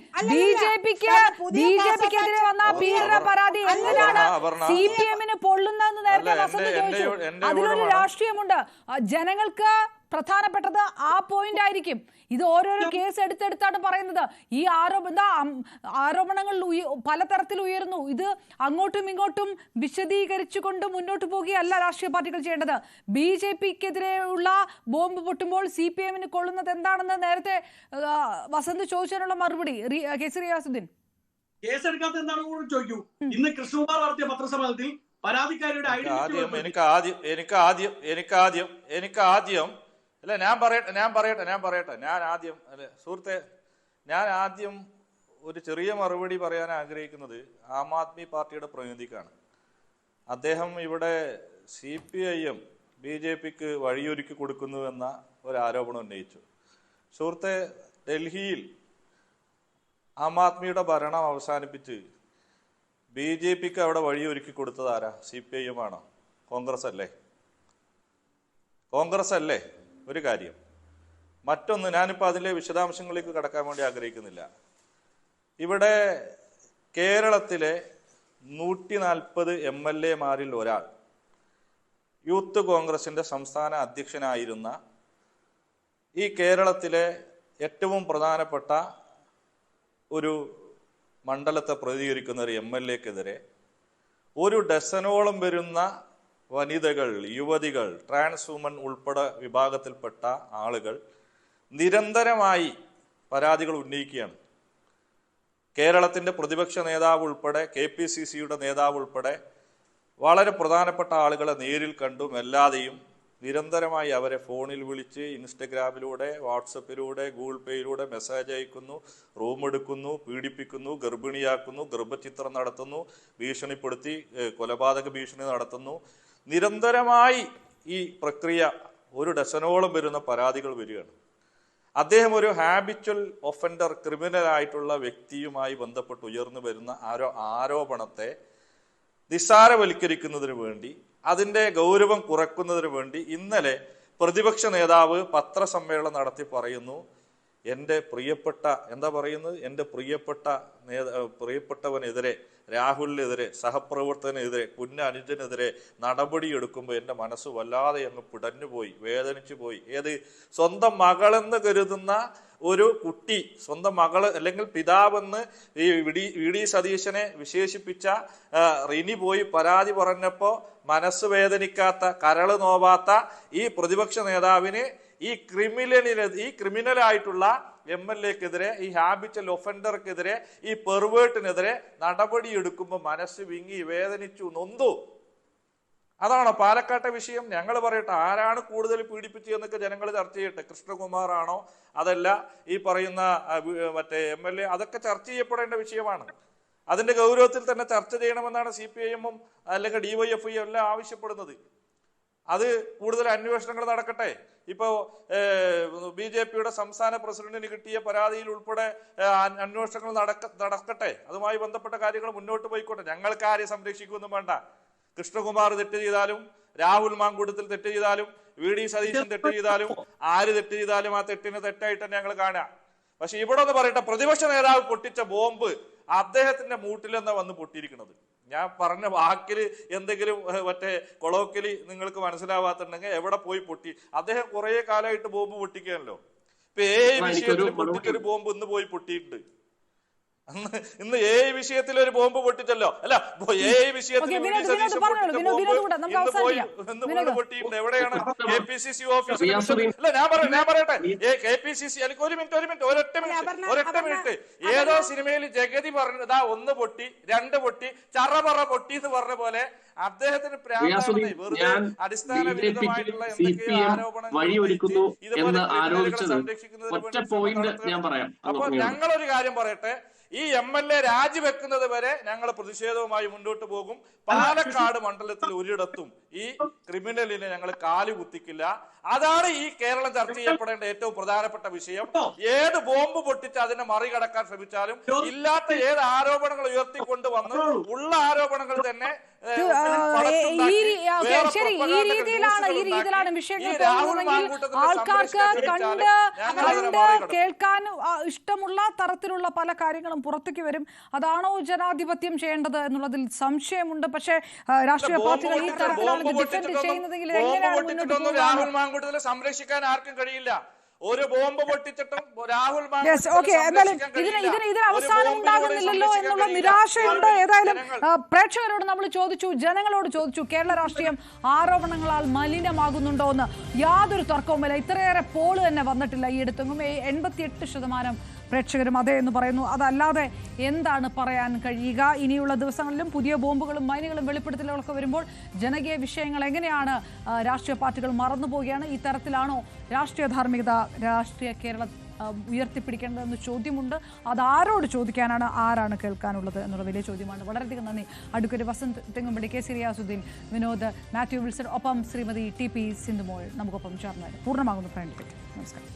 ബിജെപിക്കെതിരെ വന്ന പീഡന പരാതി എങ്ങനെയാണ് CPM-ന് പൊള്ളുന്നതെന്ന് നേരത്തെ വസന്ത് ചോദിച്ചു. അതിലൊരു രാഷ്ട്രീയമുണ്ട്. ജനങ്ങൾക്ക് പ്രധാനപ്പെട്ടത് ആ പോയിന്റ് ആയിരിക്കും. ഇത് ഓരോരോ കേസ് എടുത്തെടുത്താണ് പറയുന്നത്. ഈ ആരോപണങ്ങൾ പലതരത്തിൽ ഉയരുന്നു. ഇത് അങ്ങോട്ടും ഇങ്ങോട്ടും വിശദീകരിച്ചുകൊണ്ട് മുന്നോട്ട് പോവുകയല്ല രാഷ്ട്രീയ പാർട്ടികൾ ചെയ്യേണ്ടത്. BJP-ക്കെതിരെയുള്ള ബോംബ് പൊട്ടുമ്പോൾ CPM-ന് കൊള്ളുന്നത് എന്താണെന്ന് നേരത്തെ വസന്ത് ചോദിച്ചതിനുള്ള മറുപടി കെ സി റിയാസുദ്ദീൻ. കേസെടുക്കാത്ത എന്താണെന്ന് കൂടെ ചോദിക്കൂ. ഇന്ന് കൃഷ്ണകുമാർ നടത്തിയ പത്രസമ്മേളനത്തിൽ പരാതിക്കാരിയുടെ എനിക്ക് ആദ്യം അല്ല ഞാൻ ആദ്യം ഒരു ചെറിയ മറുപടി പറയാൻ ആഗ്രഹിക്കുന്നത് ആം ആദ്മി പാർട്ടിയുടെ പ്രതിനിധിക്കാണ്. അദ്ദേഹം ഇവിടെ CPIM BJP-ക്ക് വഴിയൊരുക്കി കൊടുക്കുന്നു എന്ന ഒരു ആരോപണം ഉന്നയിച്ചു. സുഹൃത്തെ, ഡൽഹിയിൽ ആം ആദ്മിയുടെ ഭരണം അവസാനിപ്പിച്ച് BJP-ക്ക് അവിടെ വഴിയൊരുക്കി കൊടുത്തത് ആരാ? CPIM ആണോ? കോൺഗ്രസ് അല്ലേ? ഒരു കാര്യം. മറ്റൊന്ന്, ഞാനിപ്പോൾ അതിലെ വിശദാംശങ്ങളിലേക്ക് കടക്കാൻ വേണ്ടി ആഗ്രഹിക്കുന്നില്ല. ഇവിടെ കേരളത്തിലെ 140 MLA-മാരിൽ ഒരാൾ യൂത്ത് കോൺഗ്രസിന്റെ സംസ്ഥാന അധ്യക്ഷനായിരുന്ന ഈ കേരളത്തിലെ ഏറ്റവും പ്രധാനപ്പെട്ട ഒരു മണ്ഡലത്തെ പ്രതികരിക്കുന്ന ഒരു MLA-ക്കെതിരെ ഒരു ഡസനോളം വരുന്ന വനിതകൾ, യുവതികൾ, ട്രാൻസ് വുമൺ ഉൾപ്പെടെ വിഭാഗത്തിൽപ്പെട്ട ആളുകൾ നിരന്തരമായി പരാതികൾ ഉന്നയിക്കുകയാണ്. കേരളത്തിന്റെ പ്രതിപക്ഷ നേതാവ് ഉൾപ്പെടെ KPCC-യുടെ നേതാവ് ഉൾപ്പെടെ വളരെ പ്രധാനപ്പെട്ട ആളുകളെ നേരിൽ കണ്ടും അല്ലാതെയും നിരന്തരമായി അവരെ ഫോണിൽ വിളിച്ച് ഇൻസ്റ്റഗ്രാമിലൂടെ, വാട്സപ്പിലൂടെ, ഗൂഗിൾ പേയിലൂടെ മെസ്സേജ് അയക്കുന്നു, റൂം എടുക്കുന്നു, പീഡിപ്പിക്കുന്നു, ഗർഭിണിയാക്കുന്നു, ഗർഭചിത്രം നടത്തുന്നു, ഭീഷണിപ്പെടുത്തി കൊലപാതക ഭീഷണി നടത്തുന്നു. നിരന്തരമായി ഈ പ്രക്രിയ ഒരു ഡസനോളം വരുന്ന പരാതികൾ വരികയാണ്. അദ്ദേഹം ഒരു ഹാബിച്വൽ ഒഫൻഡർ, ക്രിമിനലായിട്ടുള്ള വ്യക്തിയുമായി ബന്ധപ്പെട്ട് ഉയർന്നു വരുന്ന ആരോപണത്തെ നിസ്സാരവൽക്കരിക്കുന്നതിന് വേണ്ടി, അതിൻ്റെ ഗൗരവം കുറയ്ക്കുന്നതിന് വേണ്ടി ഇന്നലെ പ്രതിപക്ഷ നേതാവ് പത്രസമ്മേളനം നടത്തി പറയുന്നു, എൻ്റെ പ്രിയപ്പെട്ടവനെതിരെ, രാഹുലിനെതിരെ, സഹപ്രവർത്തകനെതിരെ, അനുജനെതിരെ നടപടിയെടുക്കുമ്പോൾ എൻ്റെ മനസ്സ് വല്ലാതെ അങ്ങ് പിടഞ്ഞുപോയി, വേദനിച്ചു പോയി. സ്വന്തം മകളെന്ന് കരുതുന്ന ഒരു കുട്ടി, സ്വന്തം മകള് അല്ലെങ്കിൽ പിതാവെന്ന് ഈ വി ഡി സതീശനെ വിശേഷിപ്പിച്ച റിനി പോയി പരാതി പറഞ്ഞപ്പോൾ മനസ്സ് വേദനിക്കാത്ത, കരള് നോവാത്ത ഈ പ്രതിപക്ഷ നേതാവിന് ഈ ക്രിമിനലായിട്ടുള്ള MLA-ക്കെതിരെ, ഈ ഹാബിച്വൽ ഒഫൻഡർക്കെതിരെ, ഈ പെർവേർട്ടിനെതിരെ നടപടിയെടുക്കുമ്പോൾ മനസ്സ് വിങ്ങി, വേദനിച്ചു, നൊന്തു. അതാണോ പാലക്കാട്ടെ വിഷയം? ഞങ്ങൾ പറയട്ടെ, ആരാണ് കൂടുതൽ പീഡിപ്പിച്ചു എന്നൊക്കെ ജനങ്ങൾ ചർച്ച ചെയ്യട്ടെ. കൃഷ്ണകുമാർ ആണോ, അതല്ല ഈ പറയുന്ന മറ്റേ MLA? അതൊക്കെ ചർച്ച ചെയ്യപ്പെടേണ്ട വിഷയമാണ്. അതിന്റെ ഗൗരവത്തിൽ തന്നെ ചർച്ച ചെയ്യണമെന്നാണ് CPIM-ഉം അല്ലെങ്കിൽ DYFI എല്ലാം ആവശ്യപ്പെടുന്നത്. അത് കൂടുതൽ അന്വേഷണങ്ങൾ നടക്കട്ടെ. ഇപ്പോൾ BJP-യുടെ സംസ്ഥാന പ്രസിഡന്റിന് കിട്ടിയ പരാതിയിൽ ഉൾപ്പെടെ അന്വേഷണങ്ങൾ നടക്കട്ടെ. അതുമായി ബന്ധപ്പെട്ട കാര്യങ്ങൾ മുന്നോട്ട് പോയിക്കോട്ടെ. ഞങ്ങൾക്ക് ആരെ സംരക്ഷിക്കുമെന്നും വേണ്ട. കൃഷ്ണകുമാർ തെറ്റ് ചെയ്താലും, രാഹുൽ മാങ്കൂട്ടത്തിൽ തെറ്റ് ചെയ്താലും, VD സതീശൻ തെറ്റ് ചെയ്താലും, ആര് തെറ്റ് ചെയ്താലും ആ തെറ്റിന് തെറ്റായിട്ട് തന്നെ ഞങ്ങൾ കാണാം. പക്ഷെ ഇവിടെ ഒന്ന് പറയട്ടെ, പ്രതിപക്ഷ നേതാവ് പൊട്ടിച്ച ബോംബ് അദ്ദേഹത്തിന്റെ മൂട്ടിലെന്നാ വന്ന് പൊട്ടിയിരിക്കുന്നത്. ഞാൻ പറഞ്ഞ വാക്കിൽ എന്തെങ്കിലും മറ്റേ കൊളോക്കലി നിങ്ങൾക്ക് മനസ്സിലാവാത്തുണ്ടെങ്കിൽ എവിടെ പോയി പൊട്ടി? അദ്ദേഹം കുറെ കാലമായിട്ട് ബോംബ് പൊട്ടിക്കുകയല്ലോ. ഇപ്പൊ വിഷയത്തിൽ പൊട്ടിച്ചൊരു ബോംബ് ഇന്ന് പോയി പൊട്ടിയിട്ടുണ്ട്. ഇന്ന് വിഷയത്തിൽ ഒരു ബോംബ് പൊട്ടിച്ചല്ലോ. അല്ല, വിഷയത്തിൽ എവിടെയാണ്? KPCC ഓഫീസിൽ. അല്ല, ഞാൻ പറയട്ടെ, KPCC എനിക്ക് ഒരു മിനിറ്റ് ഒരൊറ്റ മിനിറ്റ്. ഏതോ സിനിമയിൽ ജഗതി പറഞ്ഞതാ, 1 പൊട്ടി, 2 പൊട്ടി, ചറപറ പൊട്ടി എന്ന് പറഞ്ഞ പോലെ അദ്ദേഹത്തിന് വെറുതെ അടിസ്ഥാനവിരുദ്ധമായിട്ടുള്ള എന്തൊക്കെയോ ആരോപണങ്ങൾ സംരക്ഷിക്കുന്നതിന്. അപ്പൊ ഞങ്ങളൊരു കാര്യം പറയട്ടെ, ഈ MLA രാജിവെക്കുന്നത് വരെ ഞങ്ങൾ പ്രതിഷേധവുമായി മുന്നോട്ട് പോകും. പാലക്കാട് മണ്ഡലത്തിൽ ഒരിടത്തും ഈ ക്രിമിനലിനെ ഞങ്ങൾ കാലു കുത്തിക്കില്ല. അതാണ് ഈ കേരളം ചർച്ച ചെയ്യപ്പെടേണ്ട ഏറ്റവും പ്രധാനപ്പെട്ട വിഷയം. ഏത് ബോംബ് പൊട്ടിച്ച് അതിനെ മറികടക്കാൻ ശ്രമിച്ചാലും ഇല്ലാത്ത ഏത് ആരോപണങ്ങൾ ഉയർത്തിക്കൊണ്ട് വന്ന് ഉള്ള ആരോപണങ്ങൾ തന്നെ രീതിയിലാണ് വിഷയങ്ങൾ പോകുന്നതെങ്കിൽ ആൾക്കാർക്ക് കണ്ട് കേൾക്കാൻ ഇഷ്ടമുള്ള തരത്തിലുള്ള പല കാര്യങ്ങളും പുറത്തേക്ക് വരും. അതാണോ ജനാധിപത്യം ചെയ്യേണ്ടത് എന്നുള്ളതിൽ സംശയമുണ്ട്. പക്ഷേ രാഷ്ട്രീയ പാർട്ടികൾ ഈ തരത്തിലാണ് ഡിഫെൻഡ് ചെയ്യുന്നതെങ്കിൽ എങ്ങനെയാണ് മുന്നോട്ട് പോകുന്നത്? രാഹുൽ മാങ്കൂട്ടത്തിനെ സംരക്ഷിക്കാൻ ആർക്കും കഴിയില്ല. ഒരു ബോംബ് പൊട്ടിച്ചിട്ടും രാഹുൽ ഇതിന് അവസാനം ഉണ്ടാകുന്നില്ലല്ലോ എന്നുള്ള നിരാശയുണ്ട്. ഏതായാലും പ്രേക്ഷകരോട് നമ്മൾ ചോദിച്ചു, ജനങ്ങളോട് ചോദിച്ചു, കേരള രാഷ്ട്രീയം ആരോപണങ്ങളാൽ മലിനമാകുന്നുണ്ടോ എന്ന്. യാതൊരു തർക്കവുമില്ല. ഇത്രയേറെ പോള് തന്നെ വന്നിട്ടില്ല ഈ അടുത്തെങ്ങും. 88% പ്രേക്ഷകരും അതെ എന്ന് പറയുന്നു. അതല്ലാതെ എന്താണ് പറയാൻ കഴിയുക? ഇനിയുള്ള ദിവസങ്ങളിലും പുതിയ ബോംബുകളും മൈനുകളും വെളിപ്പെടുത്തലുകളൊക്കെ വരുമ്പോൾ ജനകീയ വിഷയങ്ങൾ എങ്ങനെയാണ് രാഷ്ട്രീയ പാർട്ടികൾ മറന്നുപോവുകയാണ്? ഈ തരത്തിലാണോ രാഷ്ട്രീയ ധാർമ്മികത രാഷ്ട്രീയ കേരളം ഉയർത്തിപ്പിടിക്കേണ്ടതെന്ന് ചോദ്യമുണ്ട്. അതാരോട് ചോദിക്കാനാണ്, ആരാണ് കേൾക്കാനുള്ളത് എന്നുള്ള വലിയ ചോദ്യമാണ്. വളരെയധികം നന്ദി അഡ്വക്കേറ്റ് വസന്ത് തെങ്ങുംപടി, KC റിയാസുദ്ദീൻ, വിനോദ്, മാത്യു വിൽസൺ, ഒപ്പം ശ്രീമതി TP സിന്ധുമോൾ നമുക്കൊപ്പം ചേർന്നത്. പൂർണ്ണമാകുന്നു പ്രൈം ഡിബേറ്റ്. നമസ്കാരം.